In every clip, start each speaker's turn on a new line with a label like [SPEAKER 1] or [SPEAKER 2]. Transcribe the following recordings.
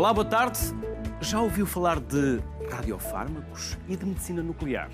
[SPEAKER 1] Olá, boa tarde. Já ouviu falar de radiofármacos e de medicina nuclear?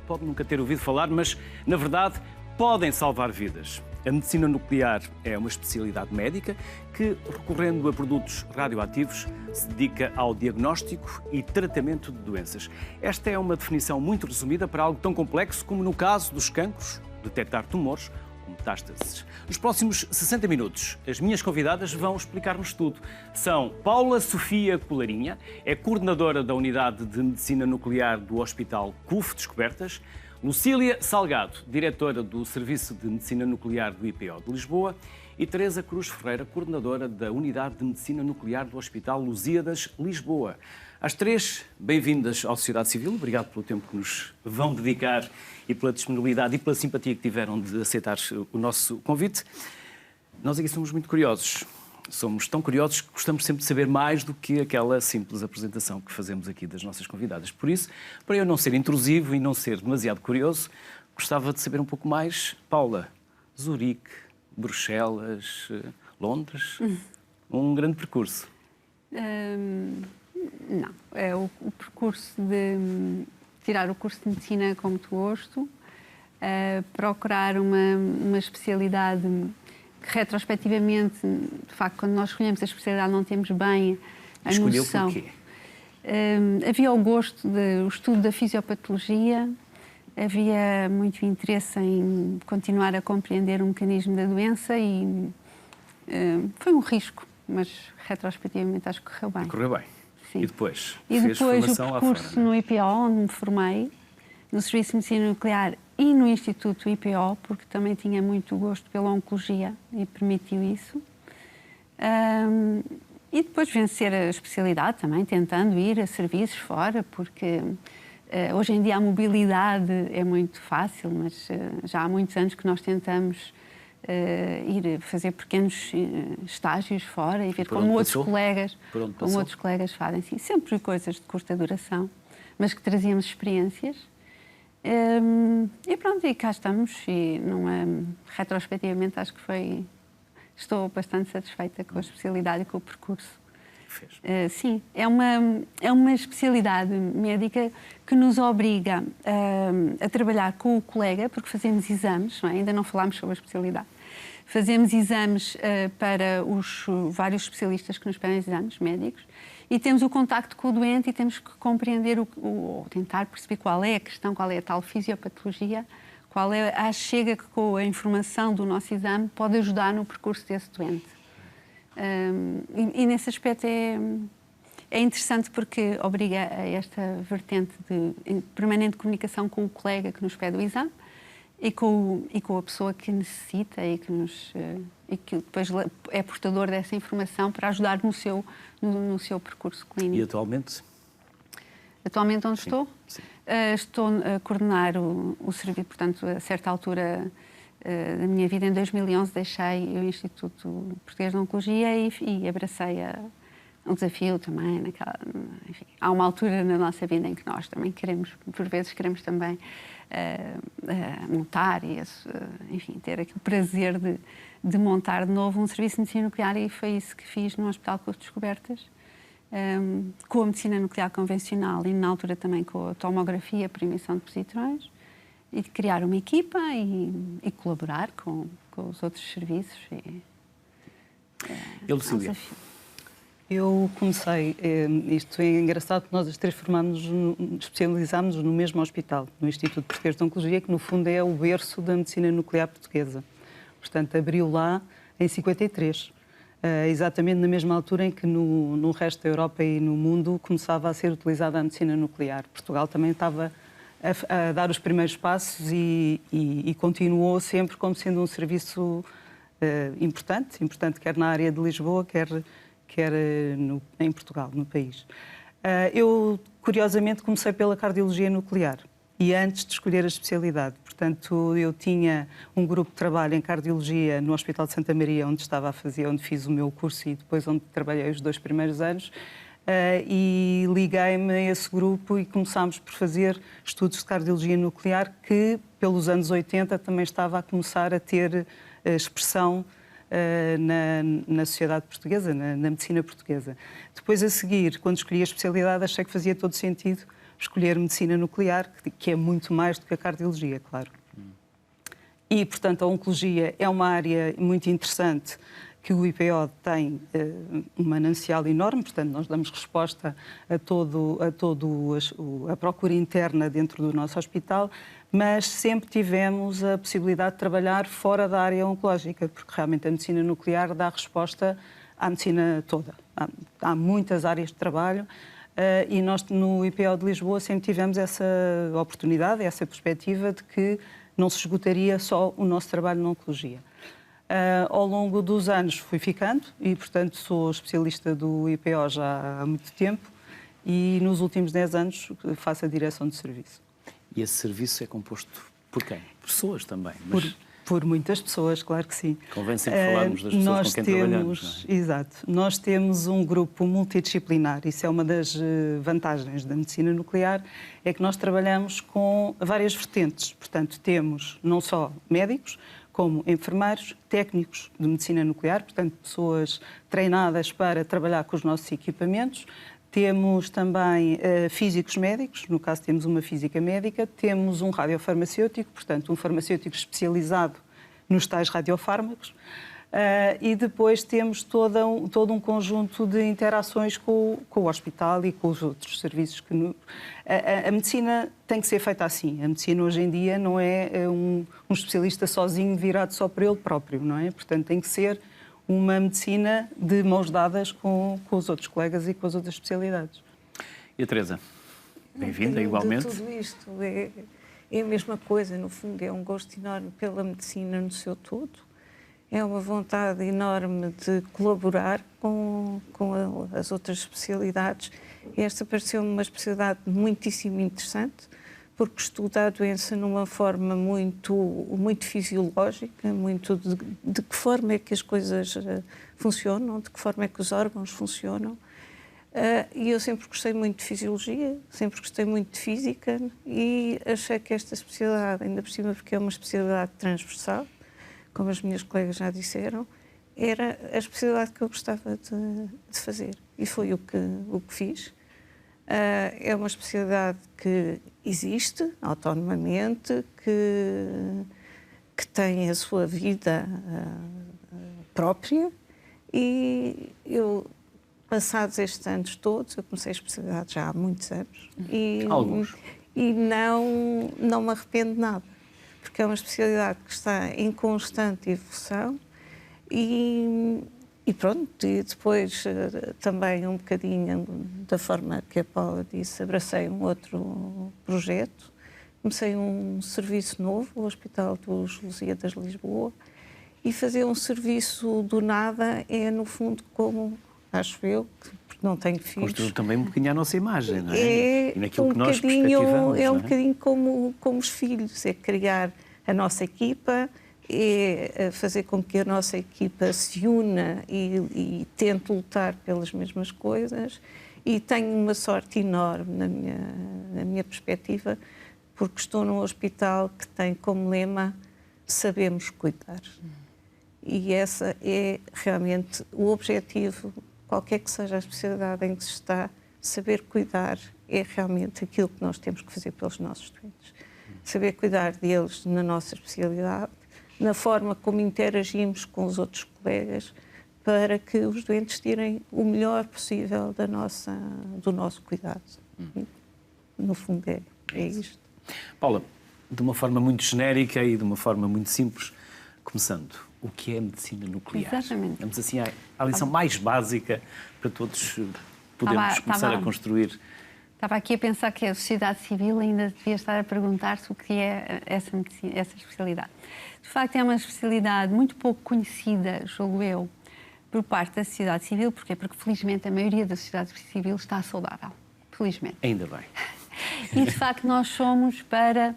[SPEAKER 1] Pode nunca ter ouvido falar, mas, na verdade, podem salvar vidas. A medicina nuclear é uma especialidade médica que, recorrendo a produtos radioativos, se dedica ao diagnóstico e tratamento de doenças. Esta é uma definição muito resumida para algo tão complexo como, no caso dos cancros, detectar tumores ou metástases. Nos próximos 60 minutos, as minhas convidadas vão explicar-nos tudo. São Paula Sofia Colarinha, é coordenadora da Unidade de Medicina Nuclear do Hospital CUF Descobertas, Lucília Salgado, diretora do Serviço de Medicina Nuclear do IPO de Lisboa, e Teresa Cruz Ferreira, coordenadora da Unidade de Medicina Nuclear do Hospital Lusíadas, Lisboa. Às três, bem-vindas à Sociedade Civil. Obrigado pelo tempo que nos vão dedicar e pela disponibilidade e pela simpatia que tiveram de aceitar o nosso convite. Nós aqui somos muito curiosos. Somos tão curiosos que gostamos sempre de saber mais do que aquela simples apresentação que fazemos aqui das nossas convidadas. Por isso, para eu não ser intrusivo e não ser demasiado curioso, gostava de saber um pouco mais. Paula, Zurique, Bruxelas, Londres, um grande percurso.
[SPEAKER 2] Não, é o percurso de tirar o curso de medicina como tu gosto, procurar uma especialidade que retrospectivamente, de facto, quando nós escolhemos a especialidade não temos bem a noção.
[SPEAKER 1] Porquê?
[SPEAKER 2] Havia o gosto do estudo da fisiopatologia, havia muito interesse em continuar a compreender o mecanismo da doença e foi um risco, mas retrospectivamente acho que correu bem.
[SPEAKER 1] Correu bem.
[SPEAKER 2] Sim.
[SPEAKER 1] E depois?
[SPEAKER 2] E
[SPEAKER 1] Fez
[SPEAKER 2] depois o
[SPEAKER 1] formação
[SPEAKER 2] percurso
[SPEAKER 1] lá fora,
[SPEAKER 2] no IPO, onde me formei, no Serviço de Medicina Nuclear e no Instituto IPO, porque também tinha muito gosto pela oncologia e permitiu isso. E depois vencer a especialidade também, tentando ir a serviços fora, porque hoje em dia a mobilidade é muito fácil, mas já há muitos anos que nós tentamos ir fazer pequenos estágios fora e ver como outros colegas fazem. Sim, sempre coisas de curta duração, mas que trazíamos experiências. E pronto, e cá estamos. E retrospectivamente acho que estou bastante satisfeita com a especialidade e com o percurso. Sim, é uma especialidade médica que nos obriga a trabalhar com o colega, porque fazemos exames, não é? Ainda não falámos sobre a especialidade. Fazemos exames para os vários especialistas que nos pedem exames médicos e temos o contacto com o doente e temos que compreender ou tentar perceber qual é a questão, qual é a tal fisiopatologia, qual é a chega que com a informação do nosso exame pode ajudar no percurso desse doente. E nesse aspecto é interessante porque obriga a esta vertente de permanente comunicação com o colega que nos pede o exame e com a pessoa que necessita e que depois é portador dessa informação para ajudar no seu percurso clínico.
[SPEAKER 1] E atualmente?
[SPEAKER 2] Atualmente onde
[SPEAKER 1] Sim.
[SPEAKER 2] estou?
[SPEAKER 1] Sim.
[SPEAKER 2] Estou a coordenar o serviço, portanto, a certa altura da minha vida, em 2011, deixei o Instituto Português de Oncologia e abracei um desafio também. Enfim, há uma altura na nossa vida em que nós também por vezes queremos também montar e, enfim, ter aquele prazer de montar de novo um serviço de medicina nuclear e foi isso que fiz no Hospital CUF Descobertas, com a medicina nuclear convencional e na altura também com a tomografia por emissão de positrões e de criar uma equipa e colaborar com os outros serviços.
[SPEAKER 1] E Lucília?
[SPEAKER 3] Eu comecei, isto é engraçado, porque nós as três especializámos no mesmo hospital, no Instituto Português de Oncologia, que no fundo é o berço da medicina nuclear portuguesa. Portanto, abriu lá em 53, exatamente na mesma altura em que no resto da Europa e no mundo começava a ser utilizada a medicina nuclear. Portugal também estava a dar os primeiros passos e continuou sempre como sendo um serviço importante, quer na área de Lisboa, quer em Portugal, no país. Eu, curiosamente, comecei pela cardiologia nuclear e antes de escolher a especialidade. Portanto, eu tinha um grupo de trabalho em cardiologia no Hospital de Santa Maria, onde fiz o meu curso e depois onde trabalhei os 2 primeiros anos. E liguei-me a esse grupo e começámos por fazer estudos de cardiologia nuclear que, pelos anos 80, também estava a começar a ter expressão na sociedade portuguesa, na medicina portuguesa. Depois, a seguir, quando escolhi a especialidade, achei que fazia todo sentido escolher medicina nuclear, que é muito mais do que a cardiologia, claro. E, portanto, a oncologia é uma área muito interessante que o IPO tem um manancial enorme, portanto, nós damos resposta a a procura interna dentro do nosso hospital, mas sempre tivemos a possibilidade de trabalhar fora da área oncológica, porque realmente a medicina nuclear dá resposta à medicina toda. Há muitas áreas de trabalho e nós, no IPO de Lisboa, sempre tivemos essa oportunidade, essa perspectiva de que não se esgotaria só o nosso trabalho na oncologia. Ao longo dos anos fui ficando e, portanto, sou especialista do IPO já há muito tempo e nos últimos 10 anos faço a direção de serviço.
[SPEAKER 1] E esse serviço é composto por quem? Pessoas também. Mas...
[SPEAKER 3] Por muitas pessoas, claro que sim.
[SPEAKER 1] Convém sempre falarmos das pessoas com quem trabalhamos. Não é?
[SPEAKER 3] Exato. Nós temos um grupo multidisciplinar. Isso é uma das vantagens da medicina nuclear, é que nós trabalhamos com várias vertentes. Portanto, temos não só médicos, como enfermeiros, técnicos de medicina nuclear, portanto, pessoas treinadas para trabalhar com os nossos equipamentos. Temos também físicos médicos, no caso temos uma física médica, temos um radiofarmacêutico, portanto, um farmacêutico especializado nos tais radiofármacos, e depois temos todo um conjunto de interações com o hospital e com os outros serviços. A medicina tem que ser feita assim. A medicina hoje em dia não é um especialista sozinho virado só para ele próprio, não é? Portanto, tem que ser uma medicina de mãos dadas com os outros colegas e com as outras especialidades.
[SPEAKER 1] E a Teresa? Bem-vinda, igualmente.
[SPEAKER 4] Tudo isto é a mesma coisa, no fundo, é um gosto enorme pela medicina no seu todo, é uma vontade enorme de colaborar com as outras especialidades. Esta pareceu-me uma especialidade muitíssimo interessante, porque estuda a doença numa forma muito fisiológica, muito de que forma é que as coisas funcionam, de que forma é que os órgãos funcionam. E eu sempre gostei muito de fisiologia, sempre gostei muito de física e achei que esta especialidade, ainda por cima porque é uma especialidade transversal, como as minhas colegas já disseram, era a especialidade que eu gostava de fazer. E foi o que fiz. É uma especialidade que existe autonomamente, que tem a sua vida própria e eu, passados estes anos todos, eu comecei a especialidade já há muitos anos
[SPEAKER 1] Alguns.
[SPEAKER 4] E não me arrependo de nada, porque é uma especialidade que está em constante evolução e pronto, e depois também um bocadinho da forma que a Paula disse, abracei um outro projeto, comecei um serviço novo, o Hospital dos Lusíadas de Lisboa, e fazer um serviço do nada é, no fundo, como, acho eu, porque não tenho filhos...
[SPEAKER 1] Construiu também um bocadinho a nossa imagem, não é? E naquilo que nós perspectivamos,
[SPEAKER 4] é um bocadinho como os filhos, é criar a nossa equipa, é fazer com que a nossa equipa se una e tente lutar pelas mesmas coisas. E tenho uma sorte enorme na minha perspectiva, porque estou num hospital que tem como lema sabemos cuidar. E esse é realmente o objetivo, qualquer que seja a especialidade em que se está, saber cuidar é realmente aquilo que nós temos que fazer pelos nossos doentes. Saber cuidar deles na nossa especialidade, na forma como interagimos com os outros colegas, para que os doentes tirem o melhor possível do nosso cuidado. No fundo é isto.
[SPEAKER 1] Paula, de uma forma muito genérica e de uma forma muito simples, começando, o que é a medicina nuclear?
[SPEAKER 2] Exatamente.
[SPEAKER 1] Vamos assim à lição mais básica para todos podermos começar a construir.
[SPEAKER 2] Estava aqui a pensar que a sociedade civil ainda devia estar a perguntar-se o que é essa especialidade. De facto, é uma especialidade muito pouco conhecida, julgo eu, por parte da sociedade civil. Porquê? Porque, felizmente, a maioria da sociedade civil está saudável. Felizmente.
[SPEAKER 1] Ainda bem.
[SPEAKER 2] E, de facto, nós somos para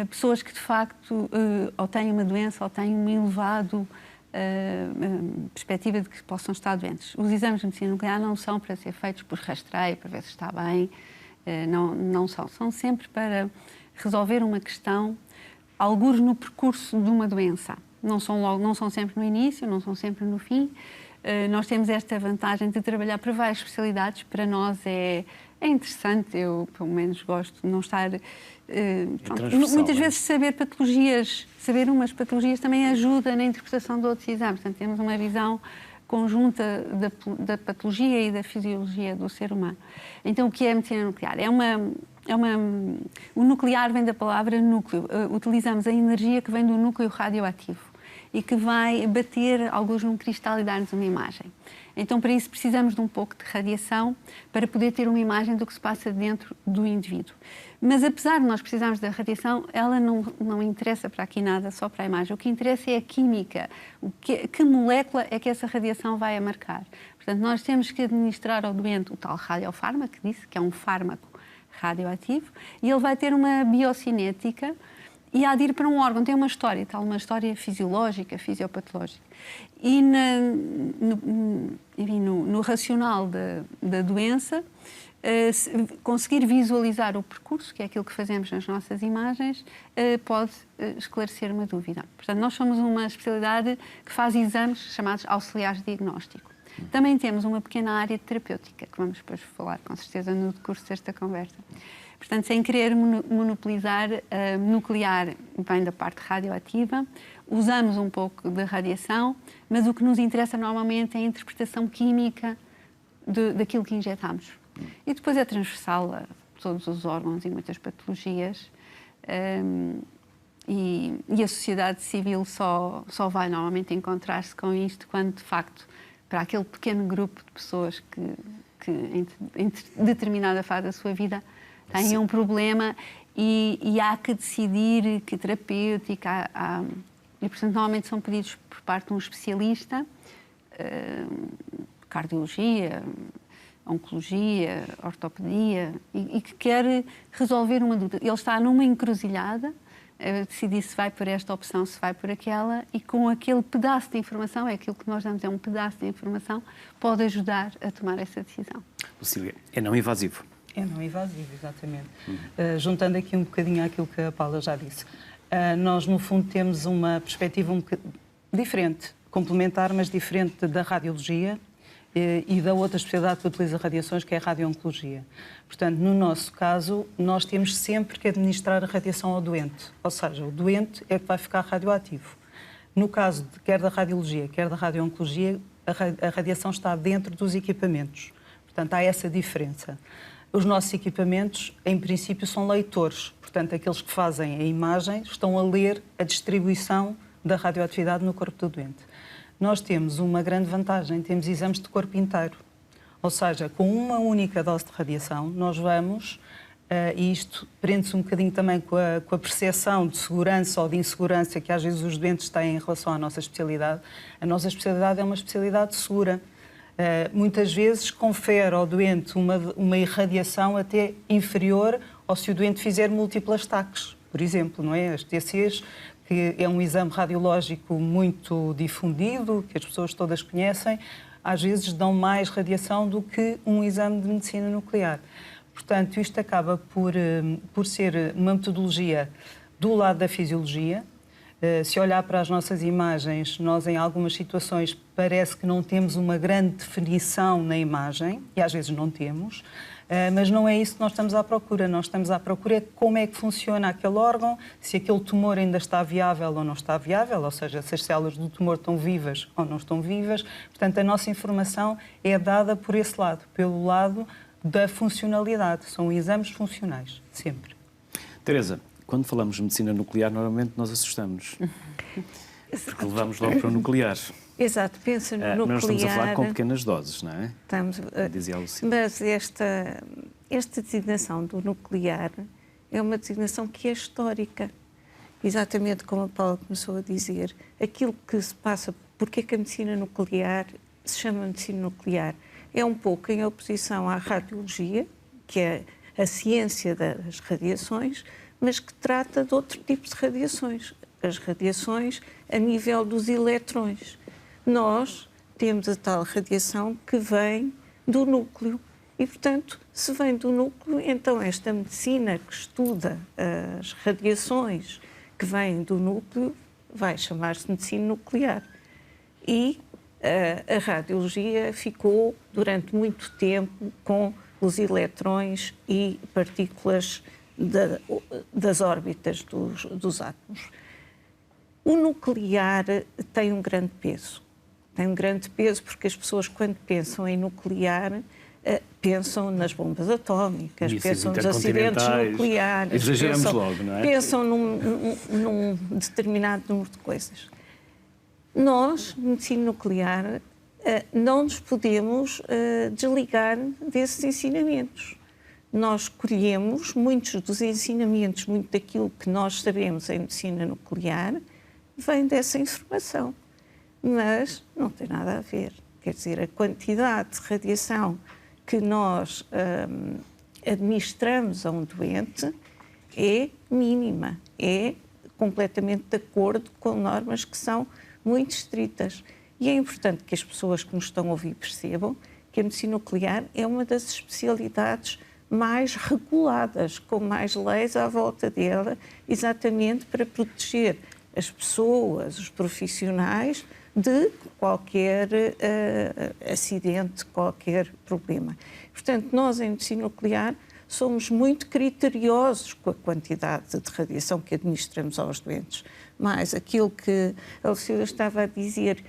[SPEAKER 2] pessoas que, de facto, ou têm uma doença ou têm um elevado perspectiva de que possam estar doentes. Os exames de medicina nuclear não são para ser feitos por rastreio, para ver se está bem. Não são. São sempre para resolver uma questão, algures no percurso de uma doença. não são sempre no início, não são sempre no fim. Nós temos esta vantagem de trabalhar para várias especialidades. Para nós é interessante, eu pelo menos gosto de não estar... muitas vezes saber umas patologias também ajuda na interpretação de outros exames. Portanto, temos uma visão conjunta da patologia e da fisiologia do ser humano. Então, o que é a medicina nuclear? O nuclear vem da palavra núcleo. Utilizamos a energia que vem do núcleo radioativo e que vai bater alguns num cristal e dar-nos uma imagem. Então, para isso, precisamos de um pouco de radiação para poder ter uma imagem do que se passa dentro do indivíduo. Mas, apesar de nós precisarmos da radiação, ela não interessa para aqui nada, só para a imagem. O que interessa é a química. Que molécula é que essa radiação vai a marcar? Portanto, nós temos que administrar ao doente o tal radiofármaco, que disse que é um fármaco radioativo, e ele vai ter uma biocinética e há de ir para um órgão, tem uma história, uma história fisiológica, fisiopatológica. E no racional da doença, conseguir visualizar o percurso, que é aquilo que fazemos nas nossas imagens, pode esclarecer uma dúvida. Portanto, nós somos uma especialidade que faz exames chamados auxiliares de diagnóstico. Também temos uma pequena área terapêutica, que vamos depois falar, com certeza, no decurso desta conversa. Portanto, sem querer monopolizar, nuclear vem da parte radioativa, usamos um pouco de radiação, mas o que nos interessa normalmente é a interpretação química daquilo que injetamos. E depois é transversal a todos os órgãos e muitas patologias. E a sociedade civil só vai normalmente encontrar-se com isto quando, de facto, para aquele pequeno grupo de pessoas que em determinada fase da sua vida têm um problema e há que decidir que terapêutica e, portanto, normalmente são pedidos por parte de um especialista, cardiologia, oncologia, ortopedia, e que quer resolver uma dúvida. Ele está numa encruzilhada, decidir se vai por esta opção, se vai por aquela, e com aquele pedaço de informação, é aquilo que nós damos, é um pedaço de informação, pode ajudar a tomar essa decisão.
[SPEAKER 1] Lucília, é não invasivo.
[SPEAKER 3] É não invasivo, exatamente. Juntando aqui um bocadinho àquilo que a Paula já disse, nós, no fundo, temos uma perspectiva um bocadinho diferente, complementar, mas diferente da radiologia e da outra especialidade que utiliza radiações, que é a radio-oncologia. Portanto, no nosso caso, nós temos sempre que administrar a radiação ao doente, ou seja, o doente é que vai ficar radioativo. No caso quer da radiologia, quer da radio-oncologia, a radiação está dentro dos equipamentos. Portanto, há essa diferença. Os nossos equipamentos, em princípio, são leitores. Portanto, aqueles que fazem a imagem estão a ler a distribuição da radioatividade no corpo do doente. Nós temos uma grande vantagem, temos exames de corpo inteiro. Ou seja, com uma única dose de radiação, nós vamos, e isto prende-se um bocadinho também com a percepção de segurança ou de insegurança que às vezes os doentes têm em relação à nossa especialidade. A nossa especialidade é uma especialidade segura. Muitas vezes confere ao doente uma irradiação até inferior ao se o doente fizer múltiplas TACs, por exemplo, não é? As TCs, que é um exame radiológico muito difundido, que as pessoas todas conhecem, às vezes dão mais radiação do que um exame de medicina nuclear. Portanto, isto acaba por ser uma metodologia do lado da fisiologia. Se olhar para as nossas imagens, nós em algumas situações parece que não temos uma grande definição na imagem, e às vezes não temos, mas não é isso que nós estamos à procura. Nós estamos à procura de como é que funciona aquele órgão, se aquele tumor ainda está viável ou não está viável, ou seja, se as células do tumor estão vivas ou não estão vivas. Portanto, a nossa informação é dada por esse lado, pelo lado da funcionalidade. São exames funcionais, sempre.
[SPEAKER 1] Teresa, quando falamos de medicina nuclear, normalmente nós assustamos. Porque levamos logo para o nuclear.
[SPEAKER 4] Exato, pensa no nuclear.
[SPEAKER 1] Mas nós estamos a falar com pequenas doses, não é?
[SPEAKER 4] Estamos,
[SPEAKER 1] dizia a Lucília.
[SPEAKER 4] mas esta designação do nuclear é uma designação que é histórica. Exatamente como a Paula começou a dizer. Aquilo que se passa, porque é que a medicina nuclear se chama medicina nuclear? É um pouco em oposição à radiologia, que é a ciência das radiações, mas que trata de outro tipo de radiações. As radiações a nível dos elétrons. Nós temos a tal radiação que vem do núcleo. E, portanto, se vem do núcleo, então esta medicina que estuda as radiações que vêm do núcleo vai chamar-se medicina nuclear. E a radiologia ficou durante muito tempo com os eletrões e partículas das órbitas dos átomos. O nuclear tem um grande peso. Tem um grande peso porque as pessoas, quando pensam em nuclear, pensam nas bombas atómicas, pensam nos acidentes nucleares.
[SPEAKER 1] Exageramos logo, não é?
[SPEAKER 4] Pensam num determinado número de coisas. Nós, medicina nuclear, não nos podemos desligar desses ensinamentos. Nós colhemos muitos dos ensinamentos, muito daquilo que nós sabemos em medicina nuclear, vem dessa informação. Mas não tem nada a ver. Quer dizer, a quantidade de radiação que nós administramos a um doente é mínima, é completamente de acordo com normas que são muito estritas. E é importante que as pessoas que nos estão a ouvir percebam que a medicina nuclear é uma das especialidades mais reguladas, com mais leis à volta dela, exatamente para proteger as pessoas, os profissionais, de qualquer acidente, qualquer problema. Portanto, nós em medicina nuclear somos muito criteriosos com a quantidade de radiação que administramos aos doentes. Mas aquilo que a Lucília estava a dizer,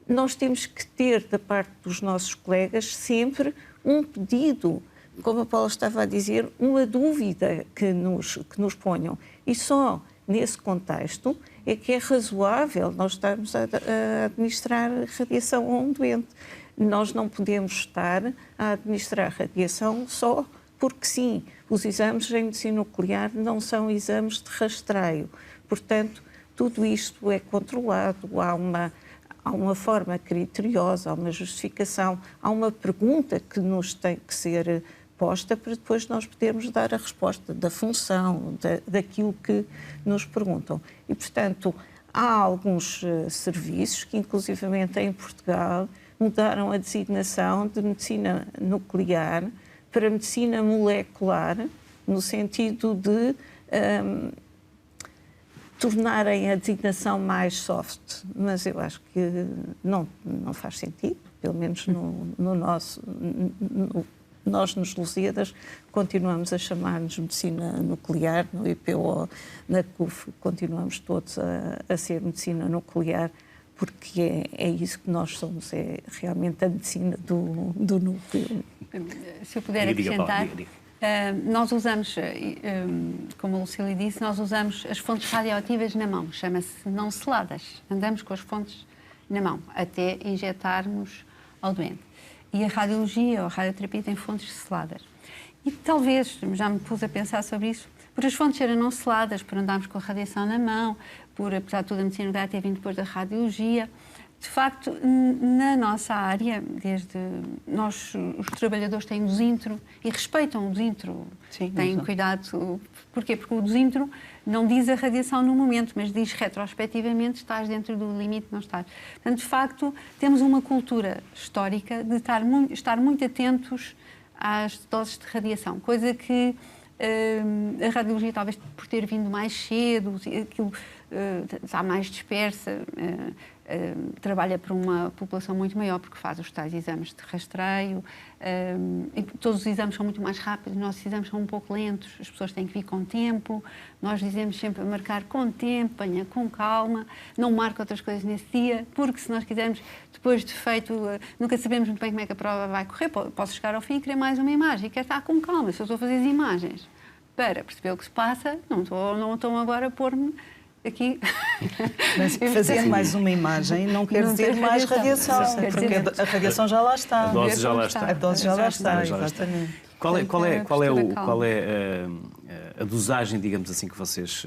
[SPEAKER 4] nós temos que ter da parte dos nossos colegas sempre um pedido, como a Paula estava a dizer, uma dúvida que nos ponham. E só nesse contexto é que é razoável nós estarmos a administrar radiação a um doente. Nós não podemos estar a administrar radiação só porque sim. Os exames em medicina nuclear não são exames de rastreio. Portanto, tudo isto é controlado, há uma forma criteriosa, há uma justificação, há uma pergunta que nos tem que ser posta para depois nós podermos dar a resposta da função, daquilo que nos perguntam. E, portanto, há alguns serviços que, inclusivamente em Portugal, mudaram a designação de medicina nuclear para medicina molecular, no sentido de tornarem a designação mais soft. Mas eu acho que não faz sentido, pelo menos no nosso... Nós, nos Lusíadas, continuamos a chamar-nos medicina nuclear, no IPO, na CUF, continuamos todos a ser medicina nuclear, porque é isso que nós somos, é realmente a medicina do núcleo.
[SPEAKER 2] Se eu puder acrescentar, nós usamos, como a Lucília disse, nós usamos as fontes radioativas na mão, chama-se não seladas. Andamos com as fontes na mão, até injetarmos ao doente. E a radiologia ou a radioterapia tem fontes seladas. E talvez, já me pus a pensar sobre isso, por as fontes serem não seladas, por andarmos com a radiação na mão, por, apesar de tudo, a medicina nuclear ter vindo depois da radiologia, de facto, na nossa área, desde nós, os trabalhadores têm dosímetro e respeitam o dosímetro, têm cuidado. Porquê? Porque o dosímetro não diz a radiação no momento, mas diz retrospectivamente estás dentro do limite, não estás. Portanto, de facto, temos uma cultura histórica de estar muito atentos às doses de radiação, coisa que a radiologia, talvez por ter vindo mais cedo, aquilo está mais dispersa, trabalha para uma população muito maior, porque faz os tais exames de rastreio, e todos os exames são muito mais rápidos, os nossos exames são um pouco lentos, as pessoas têm que vir com tempo, nós dizemos sempre marcar com tempo, apanha com calma, não marca outras coisas nesse dia, porque se nós quisermos, depois de feito, nunca sabemos muito bem como é que a prova vai correr, posso chegar ao fim e querer mais uma imagem, e quero estar com calma, se eu estou a fazer as imagens para perceber o que se passa, não estou agora a pôr-me aqui.
[SPEAKER 3] Mas fazer mais uma imagem não quer dizer mais radiação, porque a radiação já lá está.
[SPEAKER 1] A dose já lá está.
[SPEAKER 3] A dose já lá está, exatamente.
[SPEAKER 1] Qual é a dosagem, digamos assim, que vocês,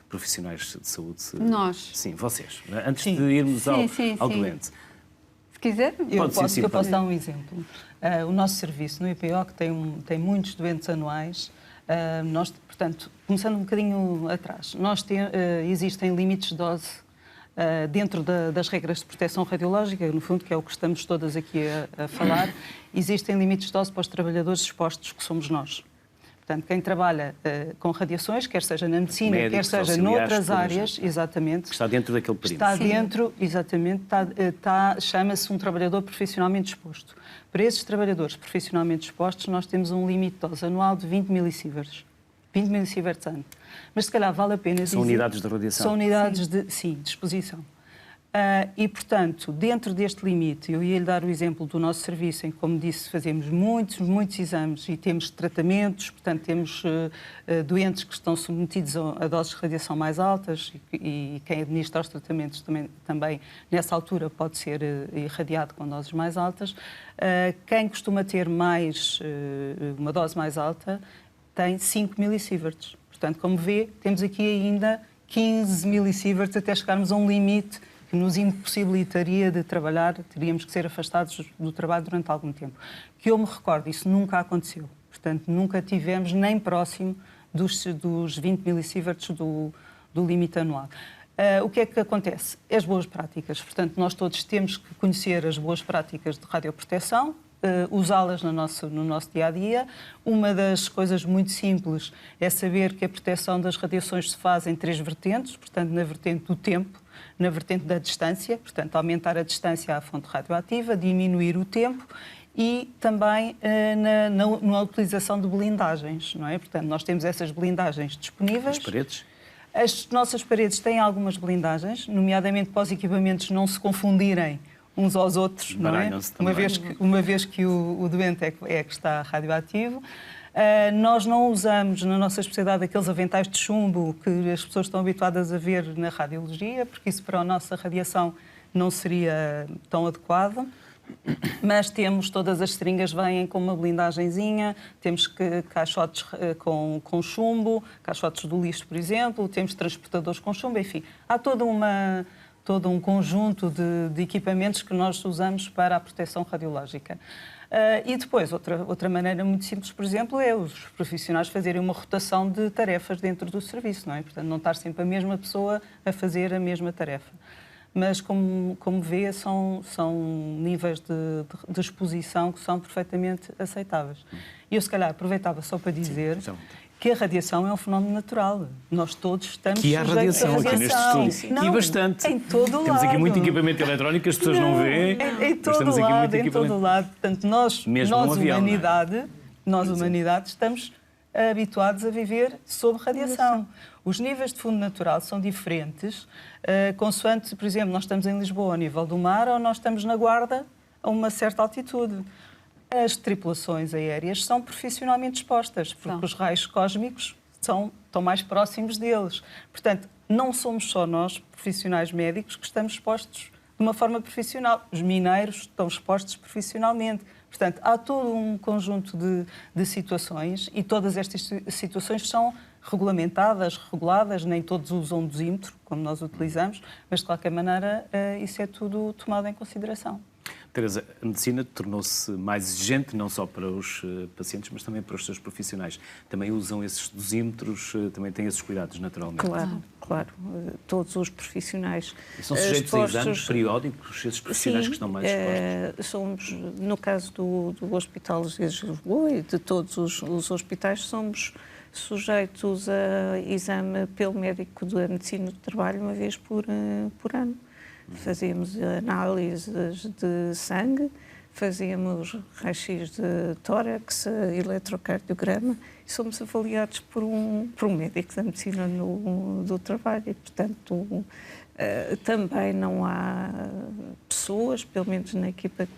[SPEAKER 1] profissionais de saúde...
[SPEAKER 2] Nós.
[SPEAKER 1] Sim, vocês. Antes de irmos ao doente.
[SPEAKER 2] Se quiser.
[SPEAKER 3] Eu posso dar um exemplo. O nosso serviço no IPO, que tem muitos doentes anuais, nós, portanto, começando um bocadinho atrás, existem limites de dose dentro das regras de proteção radiológica, no fundo, que é o que estamos todas aqui a falar, existem limites de dose para os trabalhadores expostos, que somos nós. Portanto, quem trabalha com radiações, quer seja na medicina,
[SPEAKER 1] Médicos,
[SPEAKER 3] quer seja noutras áreas, exatamente,
[SPEAKER 1] que está dentro daquele período.
[SPEAKER 3] está dentro, exatamente, chama-se um trabalhador profissionalmente exposto. Para esses trabalhadores profissionalmente expostos, nós temos um limite de dose anual de 20 millisieverts. 20 millisieverts ano. Mas se calhar vale a pena dizer...
[SPEAKER 1] São unidades de radiação.
[SPEAKER 3] São unidades de exposição. E, portanto, dentro deste limite, eu ia-lhe dar o exemplo do nosso serviço, em que, como disse, fazemos muitos exames e temos tratamentos, portanto, temos doentes que estão submetidos a doses de radiação mais altas e quem administra os tratamentos também nessa altura, pode ser irradiado com doses mais altas. Quem costuma ter uma dose mais alta tem 5 millisieverts. Portanto, como vê, temos aqui ainda 15 millisieverts até chegarmos a um limite que nos impossibilitaria de trabalhar, teríamos que ser afastados do trabalho durante algum tempo. Que eu me recordo, isso nunca aconteceu. Portanto, nunca tivemos nem próximo dos 20 millisieverts do limite anual. O que é que acontece? As boas práticas. Portanto, nós todos temos que conhecer as boas práticas de radioproteção, usá-las no nosso dia-a-dia. Uma das coisas muito simples é saber que a proteção das radiações se faz em 3 vertentes, portanto, na vertente do tempo, na vertente da distância, portanto, aumentar a distância à fonte radioativa, diminuir o tempo e também na utilização de blindagens, não é? Portanto, nós temos essas blindagens disponíveis.
[SPEAKER 1] As paredes?
[SPEAKER 3] As nossas paredes têm algumas blindagens, nomeadamente para os equipamentos não se confundirem uns aos outros, não é? Uma vez que o doente é que está radioativo. Nós não usamos, na nossa especialidade, aqueles aventais de chumbo que as pessoas estão habituadas a ver na radiologia, porque isso para a nossa radiação não seria tão adequado. Mas temos, todas as seringas vêm com uma blindagenzinha, temos caixotes com chumbo, caixotes do lixo, por exemplo, temos transportadores com chumbo, enfim. Há todo um conjunto de equipamentos que nós usamos para a proteção radiológica. E depois, outra maneira muito simples, por exemplo, é os profissionais fazerem uma rotação de tarefas dentro do serviço, não é? Portanto, não estar sempre a mesma pessoa a fazer a mesma tarefa. Mas, como vê, são níveis de exposição que são perfeitamente aceitáveis. E eu, se calhar, aproveitava só para dizer que a radiação é um fenómeno natural. Nós todos estamos
[SPEAKER 1] que há radiação aqui neste estúdio.
[SPEAKER 3] Não,
[SPEAKER 1] e bastante.
[SPEAKER 3] Em todo lado.
[SPEAKER 1] Temos aqui muito equipamento eletrónico que as pessoas não veem.
[SPEAKER 3] Em todo lado. Portanto, nós humanidade, estamos habituados a viver sob radiação. Os níveis de fundo natural são diferentes, consoante, por exemplo, nós estamos em Lisboa ao nível do mar ou nós estamos na Guarda a uma certa altitude. As tripulações aéreas são profissionalmente expostas, porque os raios cósmicos estão mais próximos deles. Portanto, não somos só nós, profissionais médicos, que estamos expostos de uma forma profissional. Os mineiros estão expostos profissionalmente. Portanto, há todo um conjunto de situações e todas estas situações são regulamentadas, reguladas, nem todos usam o dosímetro, como nós utilizamos, mas, de qualquer maneira, isso é tudo tomado em consideração.
[SPEAKER 1] Teresa, a medicina tornou-se mais exigente, não só para os pacientes, mas também para os seus profissionais. Também usam esses dosímetros, também têm esses cuidados, naturalmente.
[SPEAKER 4] Claro. Todos os profissionais
[SPEAKER 1] e são sujeitos a exames periódicos, esses profissionais
[SPEAKER 4] sim,
[SPEAKER 1] que estão mais expostos?
[SPEAKER 4] Somos, no caso do Hospital de Lisboa e de todos os hospitais, somos sujeitos a exame pelo médico da medicina do trabalho uma vez por ano. Fazemos análises de sangue, fazemos raio-x de tórax, eletrocardiograma e somos avaliados por um médico da medicina do trabalho e, portanto, também não há pessoas, pelo menos na equipa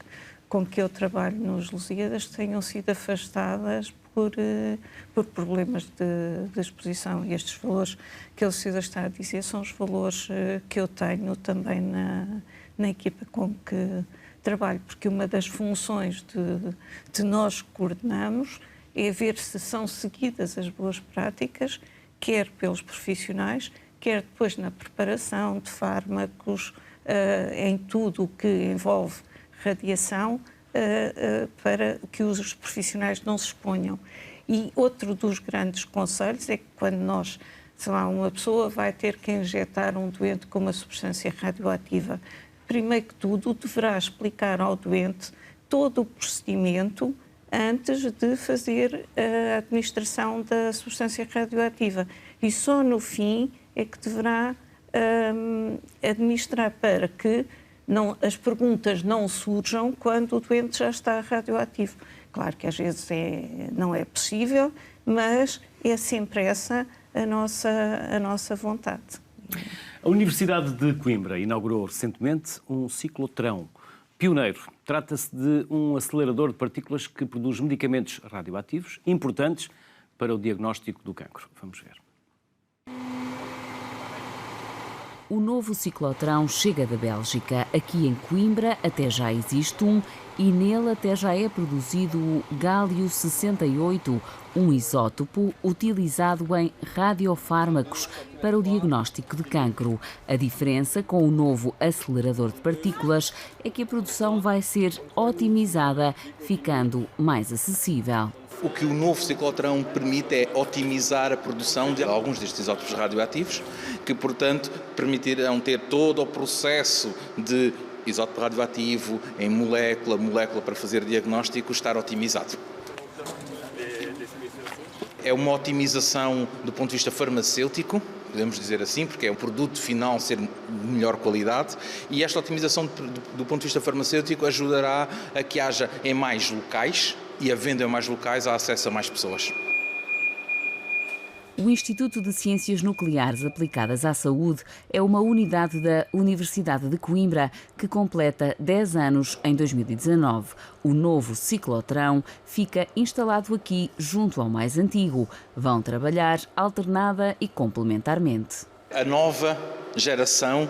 [SPEAKER 4] com que eu trabalho nos Lusíadas, que tenham sido afastadas por problemas de exposição. E estes valores que a Lucida está a dizer são os valores que eu tenho também na equipa com que trabalho, porque uma das funções de nós que coordenamos é ver se são seguidas as boas práticas, quer pelos profissionais, quer depois na preparação de fármacos, em tudo o que envolve radiação, para que os profissionais não se exponham. E outro dos grandes conselhos é que quando uma pessoa vai ter que injetar um doente com uma substância radioativa, primeiro que tudo deverá explicar ao doente todo o procedimento antes de fazer a administração da substância radioativa. E só no fim é que deverá administrar, para que as perguntas não surjam quando o doente já está radioativo. Claro que às vezes não é possível, mas é sempre essa a nossa vontade.
[SPEAKER 1] A Universidade de Coimbra inaugurou recentemente um ciclotrão pioneiro. Trata-se de um acelerador de partículas que produz medicamentos radioativos importantes para o diagnóstico do cancro. Vamos ver.
[SPEAKER 5] O novo ciclotrão chega da Bélgica. Aqui em Coimbra até já existe um e nele até já é produzido o gálio-68, um isótopo utilizado em radiofármacos para o diagnóstico de cancro. A diferença com o novo acelerador de partículas é que a produção vai ser otimizada, ficando mais acessível.
[SPEAKER 6] O que o novo ciclotrão permite é otimizar a produção de alguns destes isótopos radioativos, que, portanto, permitirão ter todo o processo de isótopo radioativo em molécula para fazer diagnóstico estar otimizado. É uma otimização do ponto de vista farmacêutico, podemos dizer assim, porque é um produto final ser de melhor qualidade, e esta otimização do ponto de vista farmacêutico ajudará a que haja em mais locais, e havendo em mais locais há acesso a mais pessoas.
[SPEAKER 5] O Instituto de Ciências Nucleares Aplicadas à Saúde é uma unidade da Universidade de Coimbra que completa 10 anos em 2019. O novo ciclotrão fica instalado aqui junto ao mais antigo. Vão trabalhar alternada e complementarmente.
[SPEAKER 6] A nova geração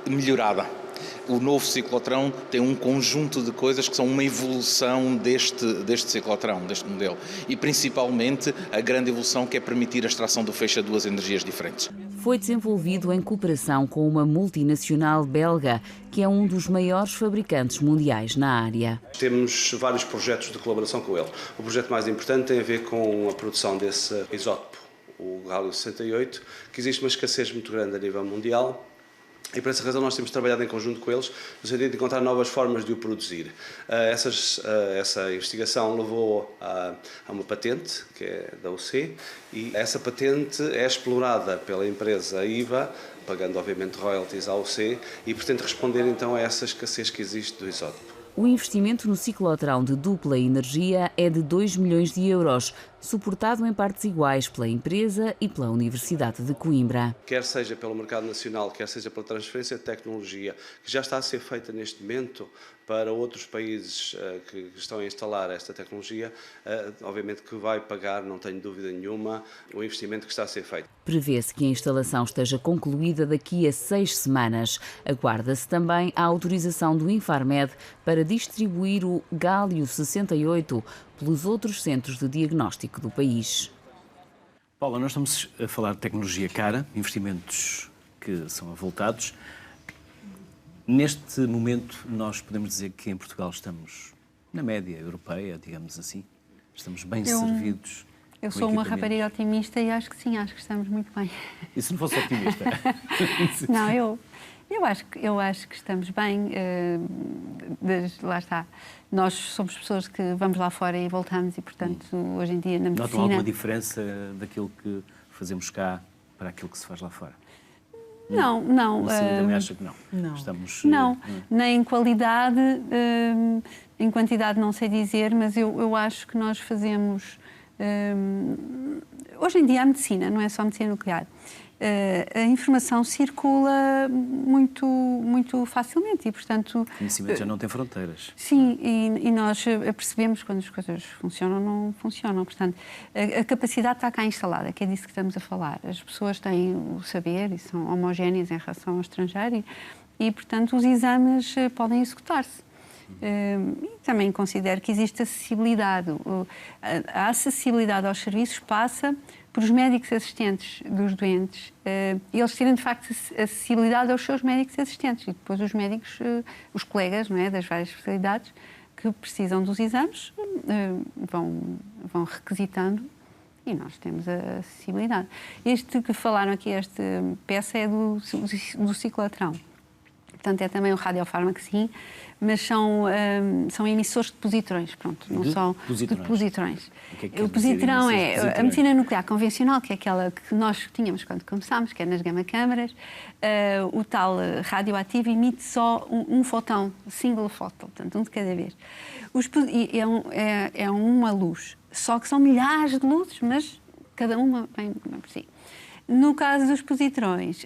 [SPEAKER 6] melhorada. O novo ciclotrão tem um conjunto de coisas que são uma evolução deste ciclotrão, deste modelo. E principalmente a grande evolução que é permitir a extração do feixe a duas energias diferentes.
[SPEAKER 5] Foi desenvolvido em cooperação com uma multinacional belga, que é um dos maiores fabricantes mundiais na área.
[SPEAKER 7] Temos vários projetos de colaboração com ele. O projeto mais importante tem a ver com a produção desse isótopo, o gálio-68, que existe uma escassez muito grande a nível mundial. E por essa razão nós temos trabalhado em conjunto com eles no sentido de encontrar novas formas de o produzir. Essa investigação levou a uma patente, que é da UC, e essa patente é explorada pela empresa IVA, pagando obviamente royalties à UC, e pretende responder então a essa escassez que existe do isótopo.
[SPEAKER 5] O investimento no ciclotrão de dupla energia é de 2 milhões de euros, suportado em partes iguais pela empresa e pela Universidade de Coimbra.
[SPEAKER 7] Quer seja pelo mercado nacional, quer seja pela transferência de tecnologia, que já está a ser feita neste momento para outros países que estão a instalar esta tecnologia, obviamente que vai pagar, não tenho dúvida nenhuma, o investimento que está a ser feito.
[SPEAKER 5] Prevê-se que a instalação esteja concluída daqui a 6 semanas. Aguarda-se também a autorização do Infarmed para distribuir o gálio-68 pelos outros centros de diagnóstico do país.
[SPEAKER 1] Paula, nós estamos a falar de tecnologia cara, investimentos que são avultados. Neste momento, nós podemos dizer que em Portugal estamos na média europeia, digamos assim. Estamos bem servidos.
[SPEAKER 2] Eu sou uma rapariga otimista e acho que sim, acho que estamos muito bem.
[SPEAKER 1] E se não fosse otimista?
[SPEAKER 2] Não, eu acho que estamos bem. Lá está. Nós somos pessoas que vamos lá fora e voltamos e, portanto, hoje em dia na medicina...
[SPEAKER 1] Notam alguma diferença daquilo que fazemos cá para aquilo que se faz lá fora?
[SPEAKER 2] Não.
[SPEAKER 1] Também acha que não? Não. Estamos,
[SPEAKER 2] nem em qualidade, em quantidade não sei dizer, mas eu acho que nós fazemos... hoje em dia a medicina, não é só a medicina nuclear, a informação circula muito facilmente e, portanto...
[SPEAKER 1] O conhecimento já não tem fronteiras.
[SPEAKER 2] Sim, e nós percebemos quando as coisas funcionam ou não funcionam. Portanto, a capacidade está cá instalada, que é disso que estamos a falar. As pessoas têm o saber e são homogéneas em relação ao estrangeiro e portanto, os exames podem executar-se. E também considero que existe acessibilidade. A acessibilidade aos serviços passa por os médicos assistentes dos doentes e eles terem, de facto, acessibilidade aos seus médicos assistentes e depois os médicos, os colegas, não é, das várias especialidades que precisam dos exames vão requisitando e nós temos a acessibilidade. Este que falaram aqui, esta peça é do ciclotrão. portanto é também um radiofármaco, sim, mas são emissores de positrões, pronto, não são de positrões.
[SPEAKER 1] O
[SPEAKER 2] positrão é a medicina nuclear convencional, que é aquela que nós tínhamos quando começámos, que é nas gama-câmaras. O tal radioativo emite só um fotão, single photon, portanto, um de cada vez. É uma luz, só que são milhares de luzes, mas cada uma vem por si. No caso dos positrões,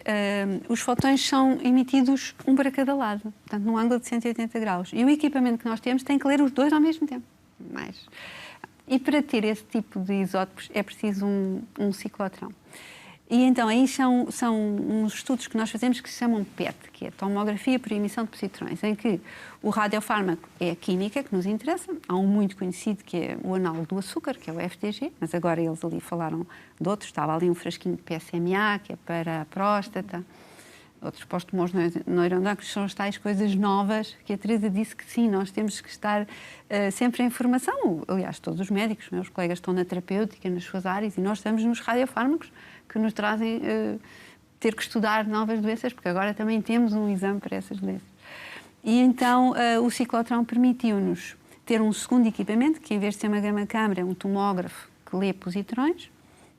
[SPEAKER 2] os fotões são emitidos um para cada lado, portanto, num ângulo de 180 graus. E o equipamento que nós temos tem que ler os dois ao mesmo tempo. E para ter esse tipo de isótopos é preciso um ciclotrão. E então aí são uns estudos que nós fazemos que se chamam PET, que é tomografia por emissão de positrões, em que o radiofármaco é a química que nos interessa. Há um muito conhecido que é o análogo do açúcar, que é o FDG, mas agora eles ali falaram de outros. Estava ali um frasquinho de PSMA, que é para a próstata, outros para os tumores neuroendocrinos, são as tais coisas novas que a Teresa disse que sim, nós temos que estar sempre em formação. Aliás, todos os médicos, meus colegas estão na terapêutica, nas suas áreas, e nós estamos nos radiofármacos, que nos trazem ter que estudar novas doenças, porque agora também temos um exame para essas doenças. E então o ciclotrão permitiu-nos ter um segundo equipamento, que em vez de ser uma gama-câmara, é um tomógrafo que lê positrões,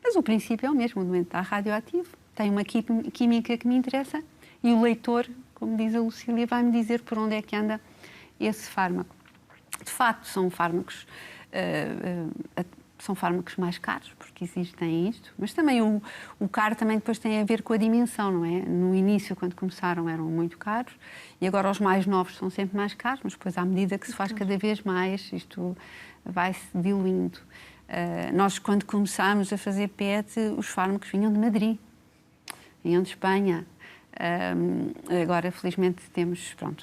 [SPEAKER 2] mas o princípio é o mesmo, o elemento está radioativo, tem uma química que me interessa e o leitor, como diz a Lucília, vai-me dizer por onde é que anda esse fármaco. De facto, são fármacos mais caros, porque existem isto, mas também o caro também depois tem a ver com a dimensão, não é? No início, quando começaram, eram muito caros, e agora os mais novos são sempre mais caros, mas depois, à medida que se faz cada vez mais, isto vai-se diluindo. Nós, quando começámos a fazer PET, os fármacos vinham de Madrid, vinham de Espanha. Agora, felizmente,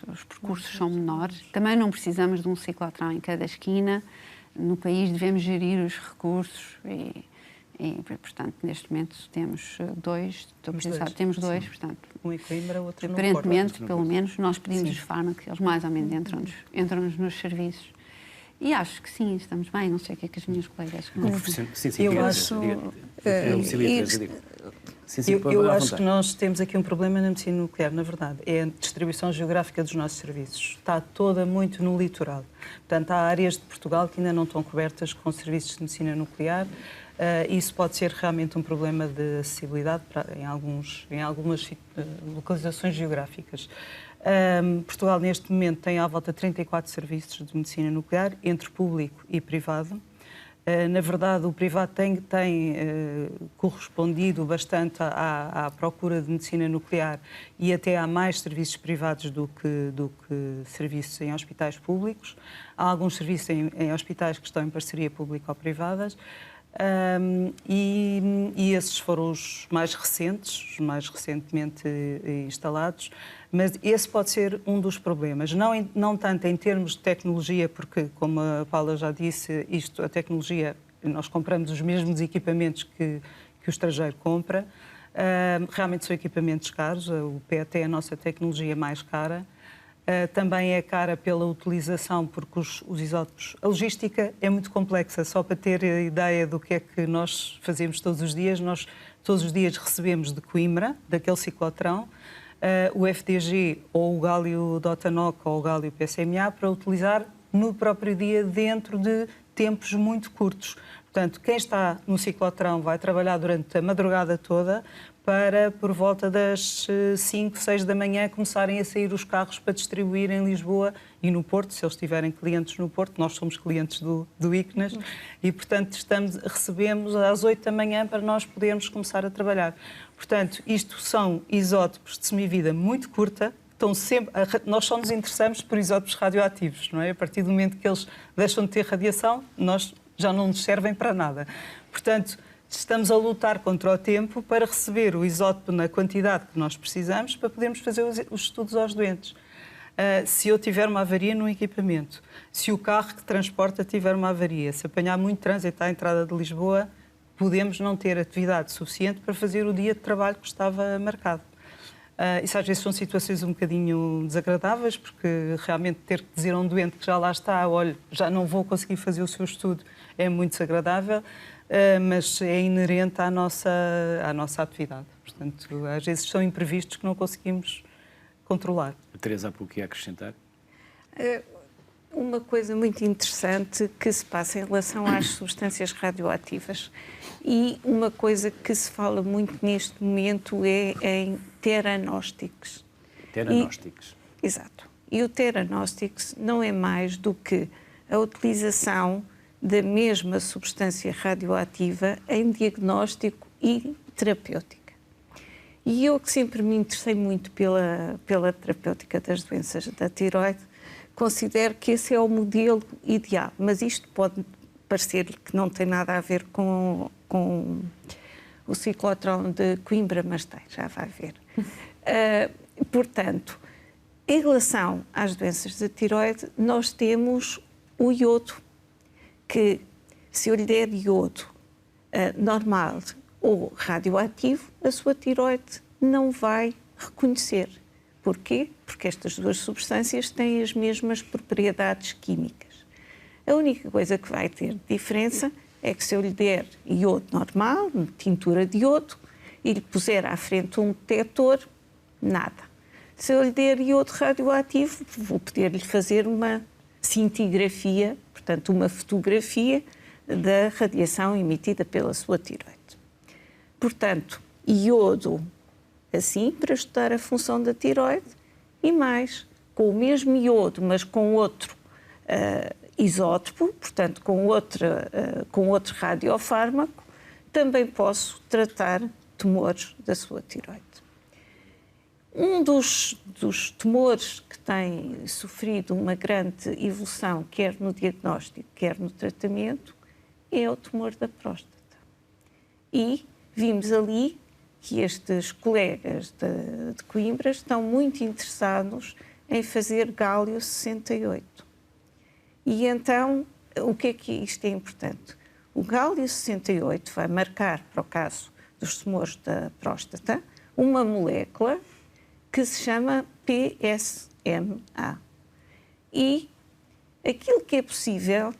[SPEAKER 2] os percursos são menores. Também não precisamos de um ciclotrão em cada esquina. No país devemos gerir os recursos e portanto, neste momento temos dois. Temos dois, portanto.
[SPEAKER 3] Um em Coimbra, outro no
[SPEAKER 2] aparentemente,
[SPEAKER 3] Porto.
[SPEAKER 2] pelo menos, nós pedimos os fármacos, eles mais ou menos entram-nos nos serviços. E acho que sim, estamos bem. Não sei o que é que as minhas colegas...
[SPEAKER 3] Eu acho que nós temos aqui um problema na medicina nuclear, na verdade. É a distribuição geográfica dos nossos serviços. Está toda muito no litoral. Portanto, há áreas de Portugal que ainda não estão cobertas com serviços de medicina nuclear. Isso pode ser realmente um problema de acessibilidade em algumas localizações geográficas. Portugal, neste momento, tem à volta de 34 serviços de medicina nuclear, entre público e privado. Na verdade, o privado tem correspondido bastante à procura de medicina nuclear e até há mais serviços privados do que serviços em hospitais públicos. Há alguns serviços em hospitais que estão em parceria público-privadas. E esses foram os mais recentes, os mais recentemente instalados, mas esse pode ser um dos problemas, não tanto em termos de tecnologia, porque, como a Paula já disse, a tecnologia, nós compramos os mesmos equipamentos que o estrangeiro compra, realmente são equipamentos caros, o PET é a nossa tecnologia mais cara. Também é cara pela utilização, porque os isótopos... A logística é muito complexa, só para ter a ideia do que é que nós fazemos todos os dias. Nós todos os dias recebemos de Coimbra, daquele ciclotrão, o FDG ou o gálio DOTANOC ou o gálio PSMA para utilizar no próprio dia dentro de tempos muito curtos. Portanto, quem está no ciclotrão vai trabalhar durante a madrugada toda para, por volta das 5, 6 da manhã, começarem a sair os carros para distribuir em Lisboa e no Porto, se eles tiverem clientes no Porto. Nós somos clientes do ICNAS e, portanto, recebemos às 8 da manhã para nós podermos começar a trabalhar. Portanto, isto são isótopos de semivida muito curta. Nós só nos interessamos por isótopos radioativos, não é? A partir do momento que eles deixam de ter radiação, nós já não nos servem para nada. Portanto, estamos a lutar contra o tempo para receber o isótopo na quantidade que nós precisamos para podermos fazer os estudos aos doentes. Se eu tiver uma avaria no equipamento, se o carro que transporta tiver uma avaria, se apanhar muito trânsito à entrada de Lisboa, podemos não ter atividade suficiente para fazer o dia de trabalho que estava marcado. Isso às vezes são situações um bocadinho desagradáveis, porque realmente ter que dizer a um doente que já lá está, olha, já não vou conseguir fazer o seu estudo, é muito desagradável, mas é inerente à nossa atividade. Portanto, às vezes são imprevistos que não conseguimos controlar.
[SPEAKER 1] A Teresa, há pouco ia acrescentar.
[SPEAKER 4] Uma coisa muito interessante que se passa em relação às substâncias radioativas, e uma coisa que se fala muito neste momento é em teranósticos.
[SPEAKER 1] Teranósticos.
[SPEAKER 4] Exato. E o teranósticos não é mais do que a utilização da mesma substância radioativa em diagnóstico e terapêutica. E eu, que sempre me interessei muito pela terapêutica das doenças da tiroide, considero que esse é o modelo ideal, mas isto pode parecer que não tem nada a ver com o ciclotrão de Coimbra, mas tem, já vai ver. Portanto, em relação às doenças da tiroide, nós temos o iodo, que se eu lhe der iodo normal ou radioativo, a sua tiroide não vai reconhecer. Porquê? Porque estas duas substâncias têm as mesmas propriedades químicas. A única coisa que vai ter diferença é que se eu lhe der iodo normal, tintura de iodo, e lhe puser à frente um detector, nada. Se eu lhe der iodo radioativo, vou poder-lhe fazer uma cintigrafia, portanto, uma fotografia da radiação emitida pela sua tiroide. Portanto, iodo assim, para estudar a função da tiroide, e mais, com o mesmo iodo, mas com outro isótopo, portanto, com outro radiofármaco, também posso tratar tumores da sua tiroide. Um dos tumores que tem sofrido uma grande evolução, quer no diagnóstico, quer no tratamento, é o tumor da próstata. E vimos ali que estes colegas de Coimbra estão muito interessados em fazer Gálio 68. E então, o que é que isto é importante? O Gálio 68 vai marcar, para o caso dos tumores da próstata, uma molécula que se chama PSMA. E aquilo que é possível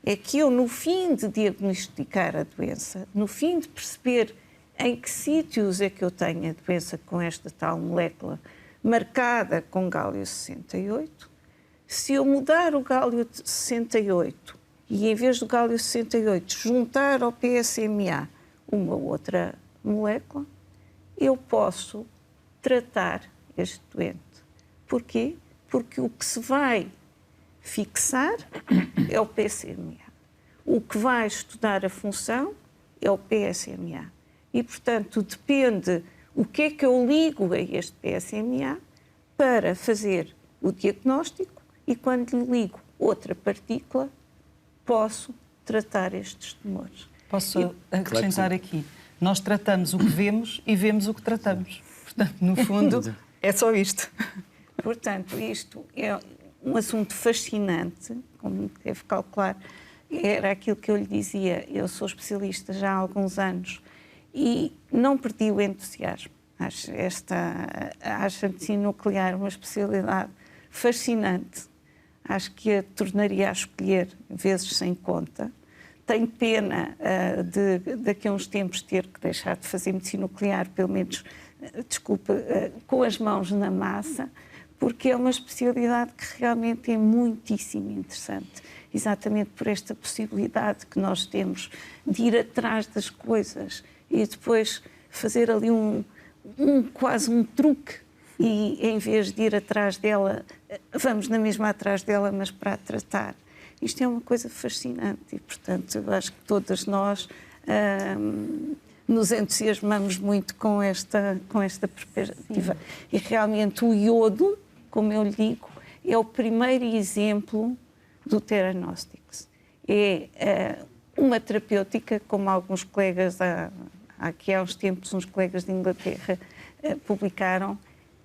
[SPEAKER 4] é que eu, no fim de diagnosticar a doença, no fim de perceber em que sítios é que eu tenho a doença com esta tal molécula marcada com Gálio 68, se eu mudar o Gálio 68 e, em vez do Gálio 68, juntar ao PSMA uma outra molécula, eu posso tratar este doente. Porquê? Porque o que se vai fixar é o PSMA. O que vai estudar a função é o PSMA. E, portanto, depende o que é que eu ligo a este PSMA para fazer o diagnóstico, e quando lhe ligo outra partícula, posso tratar estes tumores.
[SPEAKER 3] Posso acrescentar aqui? Nós tratamos o que vemos e vemos o que tratamos. Portanto, no fundo, é só isto.
[SPEAKER 4] Portanto, isto é um assunto fascinante, como deve calcular. Era aquilo que eu lhe dizia, eu sou especialista já há alguns anos e não perdi o entusiasmo. Acho a medicina nuclear uma especialidade fascinante. Acho que a tornaria a escolher vezes sem conta. Tenho pena de daqui a uns tempos ter que deixar de fazer medicina nuclear, pelo menos, com as mãos na massa, porque é uma especialidade que realmente é muitíssimo interessante, exatamente por esta possibilidade que nós temos de ir atrás das coisas e depois fazer ali quase um truque, e em vez de ir atrás dela, vamos na mesma atrás dela, mas para a tratar. Isto é uma coisa fascinante e, portanto, eu acho que todas nós nos entusiasmamos muito com esta perspectiva. E realmente o iodo, como eu lhe digo, é o primeiro exemplo do Teranósticos. É uma terapêutica, como alguns colegas, aqui há uns tempos, uns colegas de Inglaterra publicaram,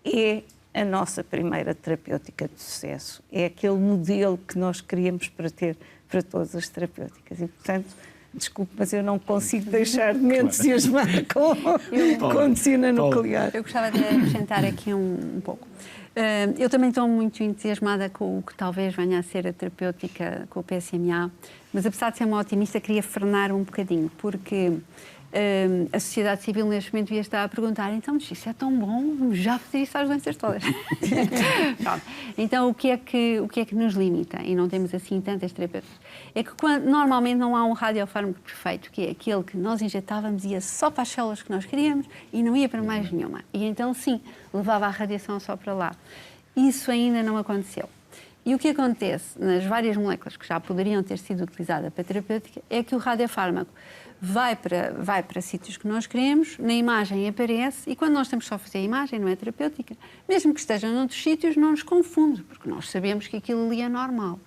[SPEAKER 4] é a nossa primeira terapêutica de sucesso. É aquele modelo que nós queríamos para ter para todas as terapêuticas. E, portanto, desculpe, mas eu não consigo deixar de me entusiasmar com a medicina nuclear.
[SPEAKER 2] Eu gostava de acrescentar aqui um pouco. Eu também estou muito entusiasmada com o que talvez venha a ser a terapêutica com o PSMA, mas apesar de ser uma otimista, queria frenar um bocadinho, porque A sociedade civil neste momento devia estar a perguntar, então, mas isso é tão bom, vamos já fazer isso às doenças todas. Pronto. Então, o que é que nos limita? E não temos assim tantas terapeutas. É que normalmente não há um radiofármaco perfeito, que é aquele que nós injetávamos e ia só para as células que nós queríamos e não ia para mais nenhuma. E então, sim, levava a radiação só para lá. Isso ainda não aconteceu. E o que acontece nas várias moléculas que já poderiam ter sido utilizadas para terapêutica é que o radiofármaco vai para sítios que nós queremos, na imagem aparece, e quando nós estamos só a fazer a imagem, não é terapêutica, mesmo que esteja noutros sítios, não nos confunde, porque nós sabemos que aquilo ali é normal.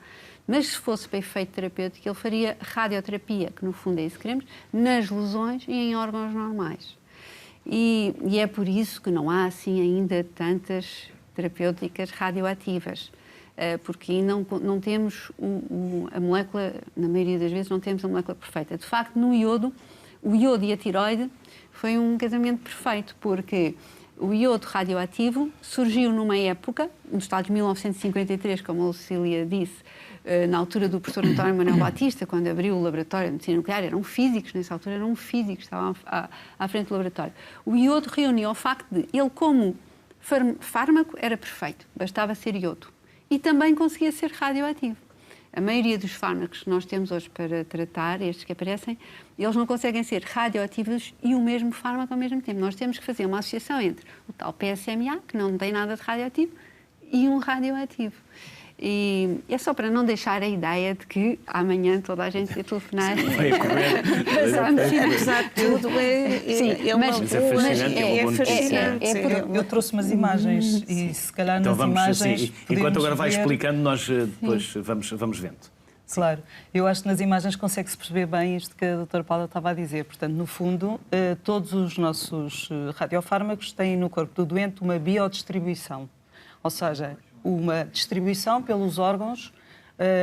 [SPEAKER 2] Mas se fosse para efeito terapêutico, ele faria radioterapia, que no fundo é isso que queremos, nas lesões e em órgãos normais. E é por isso que não há assim ainda tantas terapêuticas radioativas. Porque ainda não temos a molécula, na maioria das vezes, não temos a molécula perfeita. De facto, no iodo, o iodo e a tiroide foi um casamento perfeito, porque o iodo radioativo surgiu numa época, nos Estados de 1953, como a Lucília disse, na altura do professor António Manuel Batista, quando abriu o laboratório de medicina nuclear, eram físicos, nessa altura eram físicos, estavam à frente do laboratório. O iodo reunia o facto de ele, como fármaco, era perfeito, bastava ser iodo. E também conseguia ser radioativo. A maioria dos fármacos que nós temos hoje para tratar, estes que aparecem, eles não conseguem ser radioativos e o mesmo fármaco ao mesmo tempo. Nós temos que fazer uma associação entre o tal PSMA, que não tem nada de radioativo, e um radioativo. E é só para não deixar a ideia de que amanhã toda a gente ia telefonar.
[SPEAKER 4] Apesar de tudo, é fascinante.
[SPEAKER 3] Eu trouxe umas imagens e se calhar
[SPEAKER 1] então
[SPEAKER 3] nas imagens...
[SPEAKER 1] Enquanto agora vai explicando, nós depois vamos vendo.
[SPEAKER 3] Claro, eu acho que nas imagens consegue-se perceber bem isto que a doutora Paula estava a dizer. Portanto, no fundo, todos os nossos radiofármacos têm no corpo do doente uma biodistribuição. Ou seja, uma distribuição pelos órgãos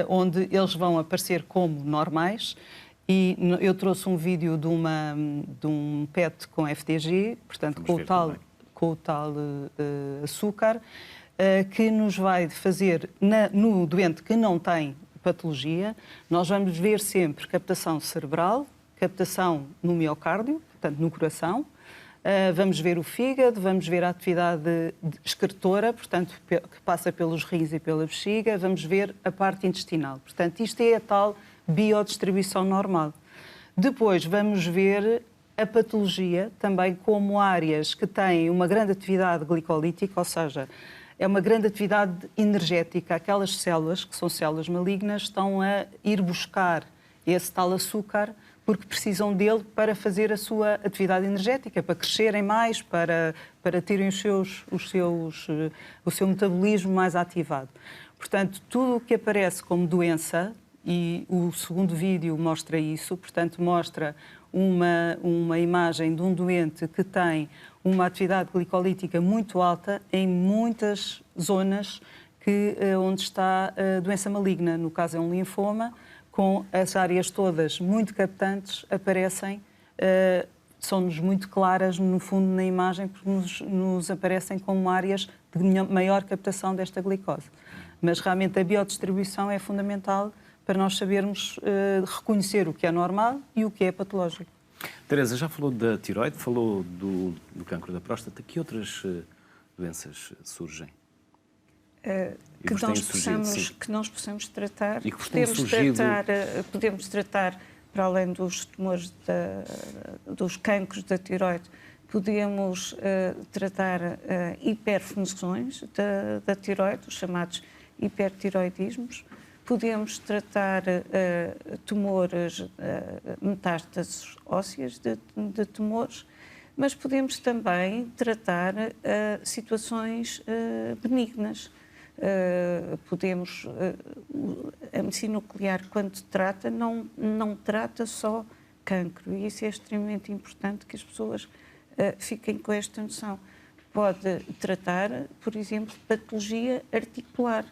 [SPEAKER 3] onde eles vão aparecer como normais. E eu trouxe um vídeo de um PET com FDG, portanto, com o tal açúcar, que nos vai fazer, no doente que não tem patologia, nós vamos ver sempre captação cerebral, captação no miocárdio, portanto, no coração. Vamos ver o fígado, vamos ver a atividade excretora, portanto, que passa pelos rins e pela bexiga, vamos ver a parte intestinal. Portanto, isto é a tal biodistribuição normal. Depois vamos ver a patologia também como áreas que têm uma grande atividade glicolítica, ou seja, é uma grande atividade energética. Aquelas células, que são células malignas, estão a ir buscar esse tal açúcar porque precisam dele para fazer a sua atividade energética, para crescerem mais, para terem o seu metabolismo mais ativado. Portanto, tudo o que aparece como doença, e o segundo vídeo mostra isso, portanto, mostra uma imagem de um doente que tem uma atividade glicolítica muito alta em muitas zonas onde está a doença maligna. No caso, é um linfoma, com as áreas todas muito captantes, aparecem, são-nos muito claras, no fundo, na imagem, porque nos aparecem como áreas de maior captação desta glicose. Mas, realmente, a biodistribuição é fundamental para nós sabermos reconhecer o que é normal e o que é patológico.
[SPEAKER 1] Teresa, já falou da tiroide, falou do cancro da próstata. Que outras doenças surgem?
[SPEAKER 4] Que nós possamos tratar.
[SPEAKER 1] E que
[SPEAKER 4] podemos tratar, para além dos tumores, dos cancros da tiroide, podemos tratar hiperfunções da tiroide, os chamados hipertiroidismos. Podemos tratar tumores, metástases ósseas de tumores, mas podemos também tratar situações benignas. A medicina nuclear, quando trata, não trata só cancro, e isso é extremamente importante que as pessoas fiquem com esta noção. Pode tratar, por exemplo, patologia articular,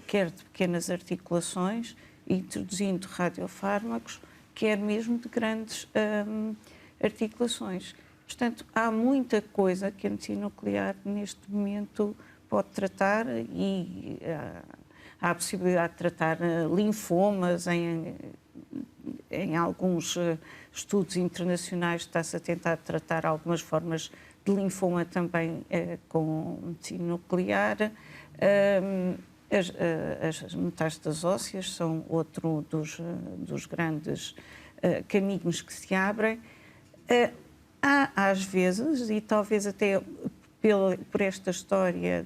[SPEAKER 4] quer de pequenas articulações, introduzindo radiofármacos, quer mesmo de grandes articulações. Portanto, há muita coisa que a medicina nuclear, neste momento, pode tratar, e há a possibilidade de tratar linfomas em alguns estudos internacionais está-se a tentar tratar algumas formas de linfoma também com medicina nuclear. As metástases ósseas são outro dos grandes caminhos que se abrem. Há, às vezes, e talvez até por esta história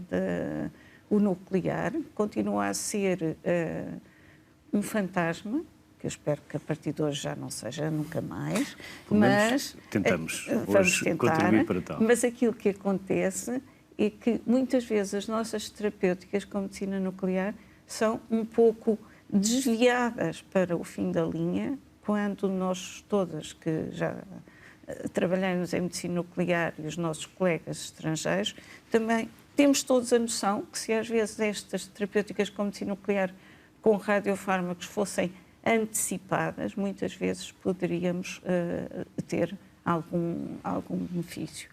[SPEAKER 4] o nuclear, continua a ser um fantasma, que eu espero que a partir de hoje já não seja nunca mais.
[SPEAKER 1] Mas tentamos hoje contribuir para tal.
[SPEAKER 4] Mas aquilo que acontece é que muitas vezes as nossas terapêuticas com medicina nuclear são um pouco desviadas para o fim da linha, quando nós todas que já trabalhamos em medicina nuclear e os nossos colegas estrangeiros, também temos todos a noção que se às vezes estas terapêuticas com medicina nuclear com radiofármacos fossem antecipadas, muitas vezes poderíamos ter algum benefício.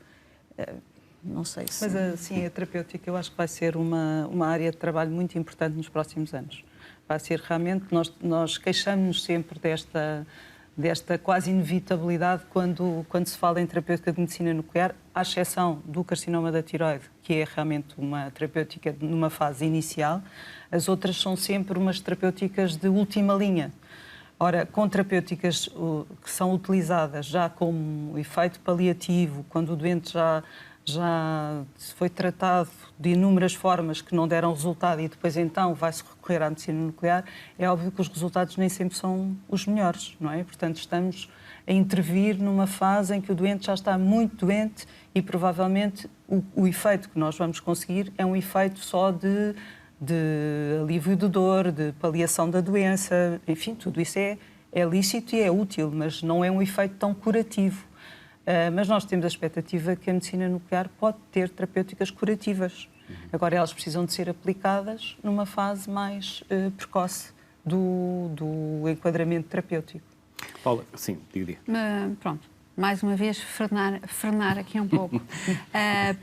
[SPEAKER 4] Não sei se...
[SPEAKER 3] Mas assim, a terapêutica eu acho que vai ser uma área de trabalho muito importante nos próximos anos. Vai ser realmente, nós queixamos-nos sempre desta quase inevitabilidade quando se fala em terapêutica de medicina nuclear, à exceção do carcinoma da tiroide, que é realmente uma terapêutica numa fase inicial. As outras são sempre umas terapêuticas de última linha. Ora, com terapêuticas que são utilizadas já como efeito paliativo, quando o doente já foi tratado de inúmeras formas que não deram resultado e depois então vai-se recorrer à medicina nuclear, é óbvio que os resultados nem sempre são os melhores, não é? Portanto, estamos a intervir numa fase em que o doente já está muito doente e provavelmente o efeito que nós vamos conseguir é um efeito só de alívio de dor, de paliação da doença, enfim, tudo isso é lícito e é útil, mas não é um efeito tão curativo. Mas nós temos a expectativa que a medicina nuclear pode ter terapêuticas curativas. Agora, elas precisam de ser aplicadas numa fase mais precoce do enquadramento terapêutico.
[SPEAKER 1] Paula, sim, diga.
[SPEAKER 2] Pronto, mais uma vez, frenar aqui um pouco.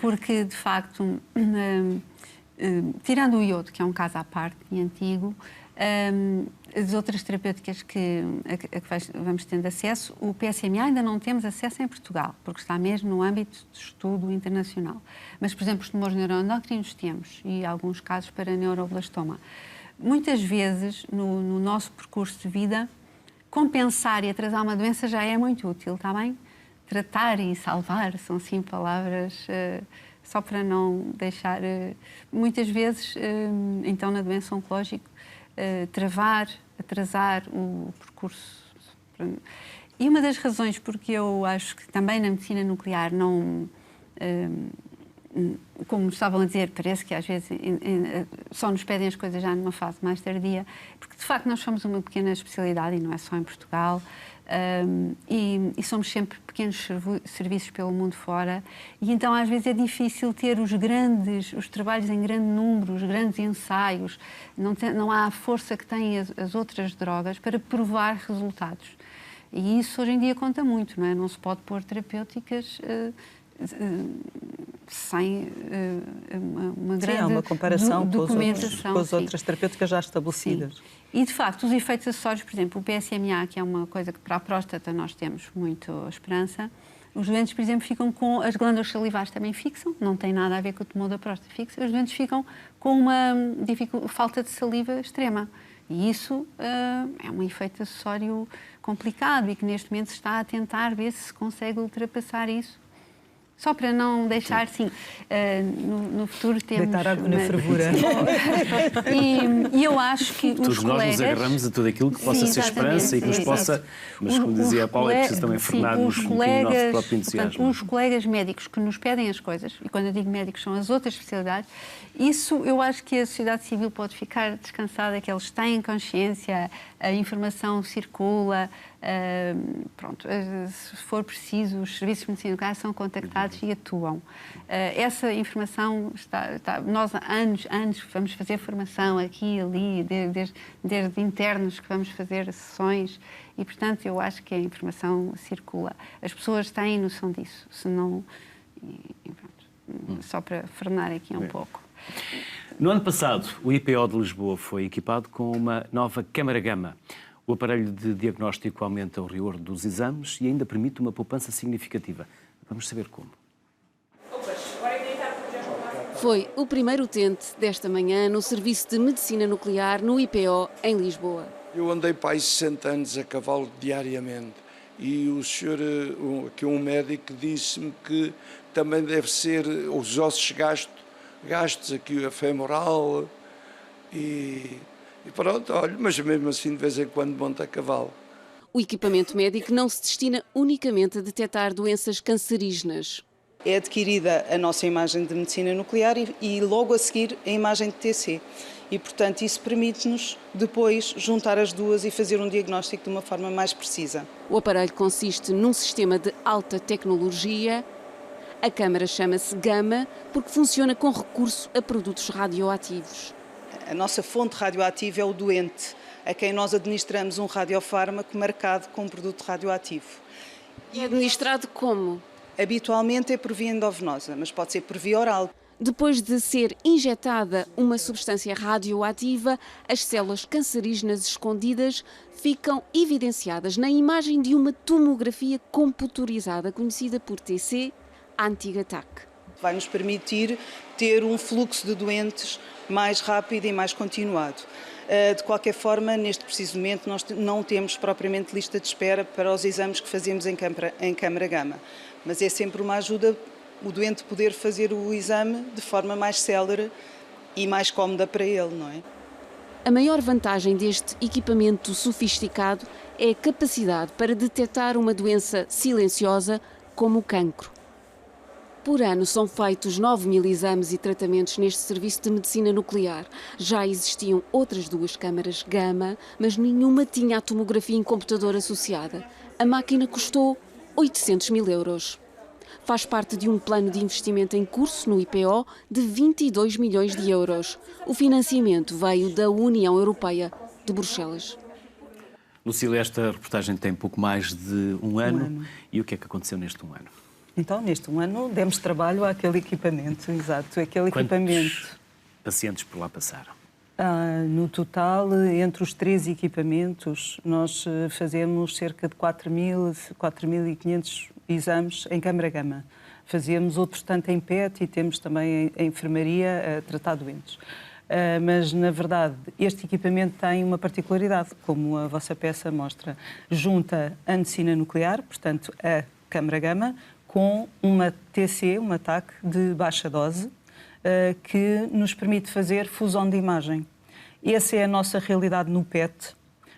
[SPEAKER 2] Porque, de facto, tirando o iodo, que é um caso à parte e antigo, as outras terapêuticas a que vamos tendo acesso, o PSMA ainda não temos acesso em Portugal, porque está mesmo no âmbito de estudo internacional. Mas, por exemplo, os tumores neuroendócrinos temos, e alguns casos para neuroblastoma. Muitas vezes, no nosso percurso de vida, compensar e atrasar uma doença já é muito útil, está bem? Tratar e salvar são, sim, palavras... só para não deixar, muitas vezes, então, na doença oncológica, travar, atrasar o percurso. E uma das razões porque eu acho que também na medicina nuclear não... como estavam a dizer, parece que às vezes só nos pedem as coisas já numa fase mais tardia, porque de facto nós somos uma pequena especialidade e não é só em Portugal, e somos sempre pequenos serviços pelo mundo fora, e então às vezes é difícil ter os trabalhos em grande número, os grandes ensaios, não há a força que têm as outras drogas para provar resultados. E isso hoje em dia conta muito, não é? Não se pode pôr terapêuticas sem uma grande
[SPEAKER 3] uma comparação
[SPEAKER 2] documentação
[SPEAKER 3] com as outras terapêuticas já estabelecidas.
[SPEAKER 2] Sim. E, de facto, os efeitos acessórios, por exemplo, o PSMA, que é uma coisa que para a próstata nós temos muito esperança, os doentes, por exemplo, ficam com... As glândulas salivares também fixam, não tem nada a ver com o tumor da próstata fixa, os doentes ficam com uma falta de saliva extrema. E isso é um efeito acessório complicado e que neste momento se está a tentar ver se consegue ultrapassar isso. Só para não deixar, sim, no futuro temos...
[SPEAKER 3] Deitar água na fervura.
[SPEAKER 2] E eu acho que
[SPEAKER 1] todos nós nos agarramos a tudo aquilo que possa ser esperança e que nos possa... Mas, como dizia a Paula, é preciso também frenar-nos no nosso próprio entusiasmo.
[SPEAKER 2] Portanto, os colegas médicos que nos pedem as coisas, e quando eu digo médicos são as outras especialidades, isso eu acho que a sociedade civil pode ficar descansada, que eles têm consciência, a informação circula, pronto, se for preciso, os serviços de medicina nuclear são contactados e atuam. Essa informação nós há anos vamos fazer formação aqui e ali, desde internos que vamos fazer sessões e, portanto, eu acho que a informação circula. As pessoas têm noção disso, senão... Só para frenar aqui um pouco.
[SPEAKER 1] No ano passado, o IPO de Lisboa foi equipado com uma nova câmara-gama. O aparelho de diagnóstico aumenta o rigor dos exames e ainda permite uma poupança significativa. Vamos saber como.
[SPEAKER 8] Foi o primeiro utente desta manhã no Serviço de Medicina Nuclear no IPO em Lisboa.
[SPEAKER 9] Eu andei para aí 60 anos a cavalo diariamente e o senhor, aqui um médico, disse-me que também deve ser os ossos gastos aqui a femoral e pronto, olha, mas mesmo assim de vez em quando monta a cavalo.
[SPEAKER 8] O equipamento médico não se destina unicamente a detectar doenças cancerígenas.
[SPEAKER 3] É adquirida a nossa imagem de medicina nuclear e logo a seguir a imagem de TC. E, portanto, isso permite-nos depois juntar as duas e fazer um diagnóstico de uma forma mais precisa.
[SPEAKER 8] O aparelho consiste num sistema de alta tecnologia. A câmara chama-se Gama porque funciona com recurso a produtos radioativos.
[SPEAKER 3] A nossa fonte radioativa é o doente, a quem nós administramos um radiofármaco marcado com um produto radioativo.
[SPEAKER 8] E é administrado como?
[SPEAKER 3] Habitualmente é por via endovenosa, mas pode ser por via oral.
[SPEAKER 8] Depois de ser injetada uma substância radioativa, as células cancerígenas escondidas ficam evidenciadas na imagem de uma tomografia computurizada, conhecida por TC, a antiga TAC.
[SPEAKER 3] Vai nos permitir ter um fluxo de doentes mais rápido e mais continuado. De qualquer forma, neste preciso momento, nós não temos propriamente lista de espera para os exames que fazemos em câmara Gama, mas é sempre uma ajuda o doente poder fazer o exame de forma mais célere e mais cómoda para ele, não é?
[SPEAKER 8] A maior vantagem deste equipamento sofisticado é a capacidade para detectar uma doença silenciosa como o cancro. Por ano são feitos 9.000 exames e tratamentos neste serviço de medicina nuclear. Já existiam outras 2 câmaras Gama, mas nenhuma tinha a tomografia em computador associada. A máquina custou 800 mil euros. Faz parte de um plano de investimento em curso no IPO de 22 milhões de euros. O financiamento veio da União Europeia de Bruxelas.
[SPEAKER 1] Lucília, esta reportagem tem pouco mais de um ano. E o que é que aconteceu neste um ano?
[SPEAKER 3] Então, neste um ano, demos trabalho àquele equipamento, exato.
[SPEAKER 1] Quantos pacientes por lá passaram?
[SPEAKER 3] No total, entre os 3 equipamentos, nós fazemos cerca de 4.500 exames em câmara Gama. Fazemos outros tanto em PET e temos também a enfermaria a tratar doentes. Mas, na verdade, este equipamento tem uma particularidade, como a vossa peça mostra. Junta a medicina nuclear, portanto, a câmara Gama, com uma TC, uma TAC de baixa dose, que nos permite fazer fusão de imagem. Essa é a nossa realidade no PET.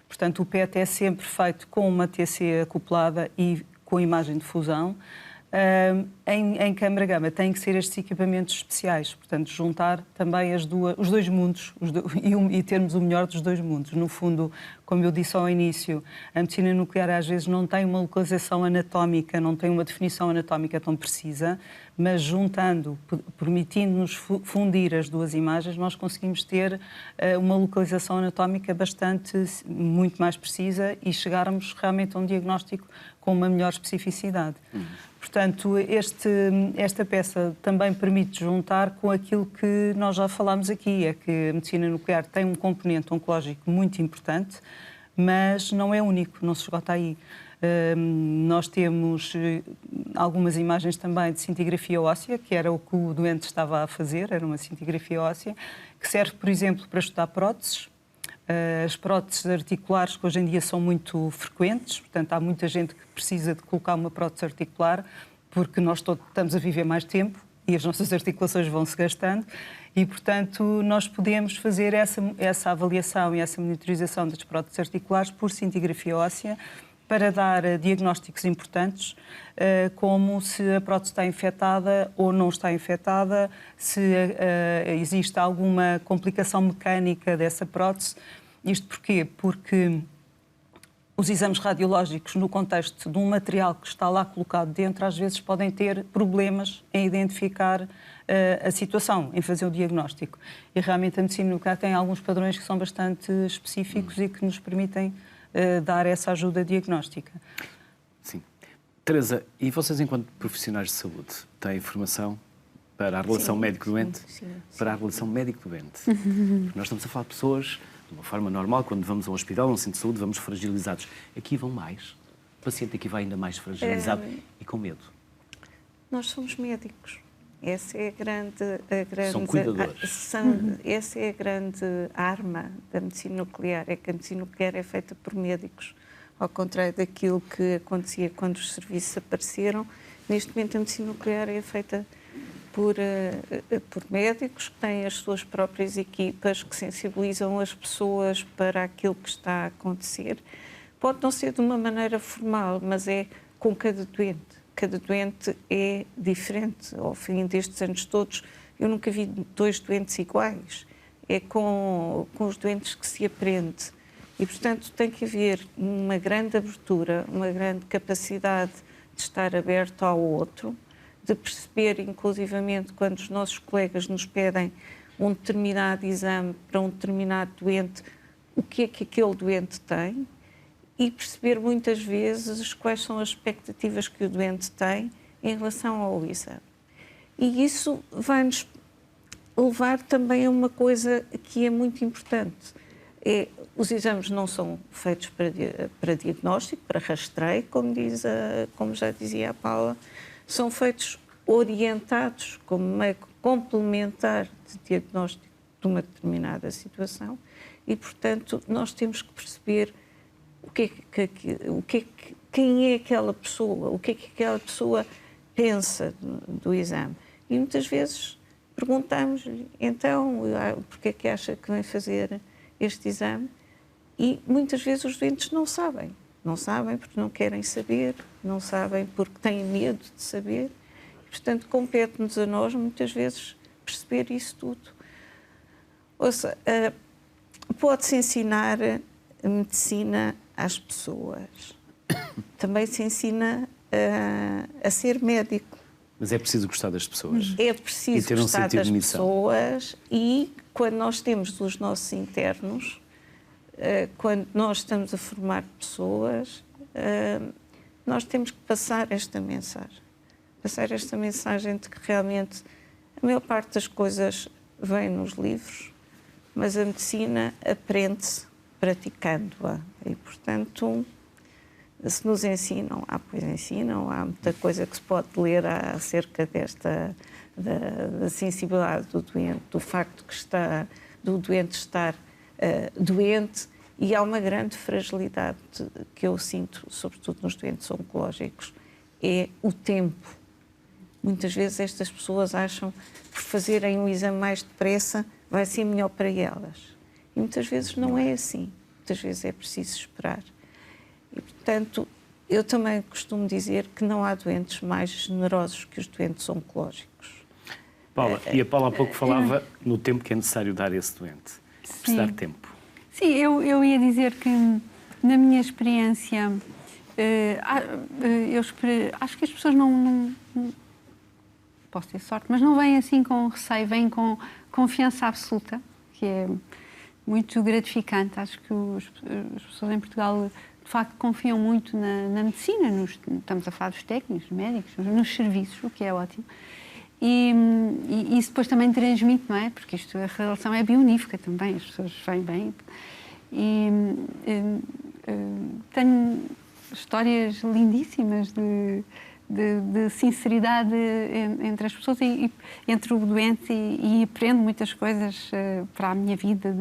[SPEAKER 3] Portanto, o PET é sempre feito com uma TC acoplada e com imagem de fusão. Em câmara Gama tem que ser estes equipamentos especiais, portanto, juntar também os dois mundos e termos o melhor dos 2 mundos. No fundo, como eu disse ao início, a medicina nuclear às vezes não tem uma localização anatómica, não tem uma definição anatómica tão precisa, mas juntando, permitindo-nos fundir as 2 imagens, nós conseguimos ter uma localização anatómica muito mais precisa e chegarmos realmente a um diagnóstico com uma melhor especificidade. Portanto, esta peça também permite juntar com aquilo que nós já falámos aqui, é que a medicina nuclear tem um componente oncológico muito importante, mas não é único, não se esgota aí. Nós temos algumas imagens também de cintigrafia óssea, que era o que o doente estava a fazer, era uma cintigrafia óssea, que serve, por exemplo, para estudar próteses. As próteses articulares, que hoje em dia são muito frequentes, portanto, há muita gente que precisa de colocar uma prótese articular, porque nós todos estamos a viver mais tempo e as nossas articulações vão-se gastando e, portanto, nós podemos fazer essa avaliação e essa monitorização das próteses articulares por cintigrafia óssea para dar diagnósticos importantes, como se a prótese está infectada ou não está infectada, se existe alguma complicação mecânica dessa prótese. Isto porquê? Porque os exames radiológicos, no contexto de um material que está lá colocado dentro, às vezes podem ter problemas em identificar a situação, em fazer o diagnóstico. E realmente a medicina nuclear tem alguns padrões que são bastante específicos e que nos permitem dar essa ajuda diagnóstica.
[SPEAKER 1] Sim. Teresa, e vocês, enquanto profissionais de saúde, têm informação para a relação médico-doente?
[SPEAKER 4] Sim.
[SPEAKER 1] Para a relação médico-doente. Nós estamos a falar de pessoas De uma forma normal, quando vamos a um hospital, a um centro de saúde, vamos fragilizados. Aqui vão mais. O paciente aqui vai ainda mais fragilizado e com medo.
[SPEAKER 4] Nós somos médicos. Essa é a grande
[SPEAKER 1] São cuidadores.
[SPEAKER 4] Essa é a grande arma da medicina nuclear, é que a medicina nuclear é feita por médicos. Ao contrário daquilo que acontecia quando os serviços apareceram, neste momento a medicina nuclear é feita por médicos que têm as suas próprias equipas, que sensibilizam as pessoas para aquilo que está a acontecer. Pode não ser de uma maneira formal, mas é com cada doente. Cada doente é diferente. Ao fim destes anos todos, eu nunca vi 2 doentes iguais. É com os doentes que se aprende. E, portanto, tem que haver uma grande abertura, uma grande capacidade de estar aberto ao outro, de perceber, inclusivamente, quando os nossos colegas nos pedem um determinado exame para um determinado doente, o que é que aquele doente tem, e perceber muitas vezes quais são as expectativas que o doente tem em relação ao exame. E isso vai-nos levar também a uma coisa que é muito importante. Os exames não são feitos para diagnóstico, para rastreio, como já dizia a Paula, são feitos orientados como meio complementar de diagnóstico de uma determinada situação e, portanto, nós temos que perceber quem é aquela pessoa, o que é que aquela pessoa pensa do exame. E muitas vezes perguntamos-lhe, então, porque é que acha que vem fazer este exame? E muitas vezes os doentes não sabem. Não sabem porque não querem saber, não sabem porque têm medo de saber. E, portanto, compete-nos a nós, muitas vezes, perceber isso tudo. Ouça, pode-se ensinar a medicina às pessoas. Também se ensina a ser médico.
[SPEAKER 1] Mas é preciso gostar das pessoas.
[SPEAKER 4] É preciso gostar das pessoas e, quando nós temos os nossos internos, quando nós estamos a formar pessoas, nós temos que passar esta mensagem. Passar esta mensagem de que realmente a maior parte das coisas vem nos livros, mas a medicina aprende-se praticando-a. E, portanto, se nos ensinam, pois ensinam, há muita coisa que se pode ler acerca da sensibilidade do doente, do facto do doente estar doente, e há uma grande fragilidade que eu sinto, sobretudo nos doentes oncológicos, é o tempo. Muitas vezes estas pessoas acham que por fazerem um exame mais depressa vai ser melhor para elas. E muitas vezes não é assim. Muitas vezes é preciso esperar. E, portanto, eu também costumo dizer que não há doentes mais generosos que os doentes oncológicos.
[SPEAKER 1] Paula, e a Paula há pouco falava no tempo que é necessário dar a esse doente. Precisar de tempo.
[SPEAKER 2] Sim, eu ia dizer que, na minha experiência, acho que as pessoas não posso ter sorte, mas não vêm assim com receio, vêm com confiança absoluta, que é muito gratificante. Acho que as pessoas em Portugal, de facto, confiam muito na medicina, estamos a falar dos técnicos, dos médicos, nos serviços, o que é ótimo. E isso depois também transmite, não é? Porque a relação é bionífica também, as pessoas vêm bem. Tenho histórias lindíssimas de sinceridade entre as pessoas e entre o doente e aprendo muitas coisas para a minha vida.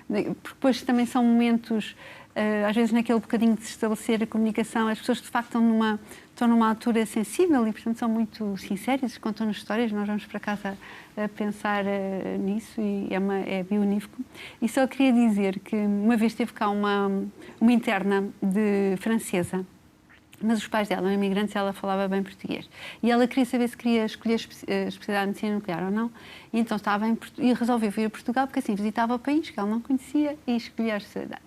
[SPEAKER 2] Porque depois também são momentos, às vezes naquele bocadinho de se estabelecer a comunicação, as pessoas de facto estão numa altura sensível e, portanto, são muito sinceras, contam-nos histórias, nós vamos para casa a pensar nisso e é bionífico. E só queria dizer que uma vez teve cá uma interna francesa, mas os pais dela eram imigrantes e ela falava bem português. E ela queria saber se queria escolher a especialidade de medicina nuclear ou não. E então e resolveu vir a Portugal, porque assim visitava o país que ela não conhecia e escolhia a especialidade.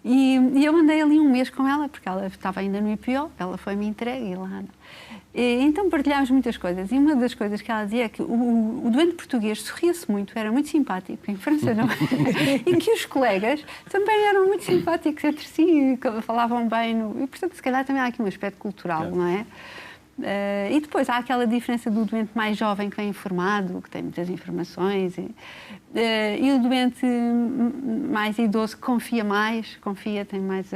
[SPEAKER 2] E eu andei ali um mês com ela, porque ela estava ainda no IPO, ela foi-me entregue e lá. Então partilhámos muitas coisas. E uma das coisas que ela dizia é que o doente português sorria-se muito, era muito simpático, em França não. E que os colegas também eram muito simpáticos entre si, falavam bem. E, portanto, se calhar também há aqui um aspecto cultural, não é? E depois há aquela diferença do doente mais jovem que vem informado, que tem muitas informações, e o doente mais idoso que confia mais, tem mais...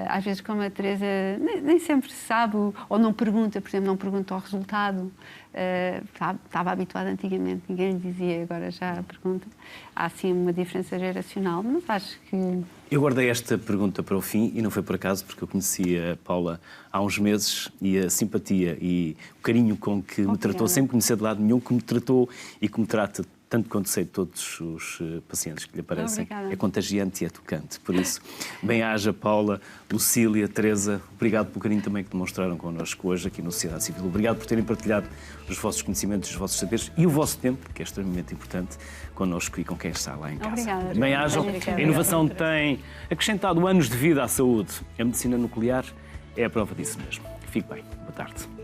[SPEAKER 2] às vezes, como a Teresa, nem sempre sabe, ou não pergunta, por exemplo, não pergunta o resultado. Estava habituada antigamente, ninguém lhe dizia, agora já pergunta. Há, sim, uma diferença geracional, mas acho que...
[SPEAKER 1] Eu guardei esta pergunta para o fim e não foi por acaso, porque eu conheci a Paula há uns meses e a simpatia e o carinho com que me tratou, sem me conhecer de lado nenhum, que me tratou e que me trata, tanto quanto sei de todos os pacientes que lhe aparecem.
[SPEAKER 2] Obrigada.
[SPEAKER 1] É contagiante e é tocante. Por isso, bem-aja, Paula, Lucília, Teresa, obrigado pelo carinho também que demonstraram connosco hoje aqui no Sociedade Civil. Obrigado por terem partilhado os vossos conhecimentos, os vossos saberes e o vosso tempo, que é extremamente importante, connosco e com quem está lá em casa.
[SPEAKER 2] Obrigada.
[SPEAKER 1] Bem-ajam. A inovação tem acrescentado anos de vida à saúde. A medicina nuclear é a prova disso mesmo. Fique bem. Boa tarde.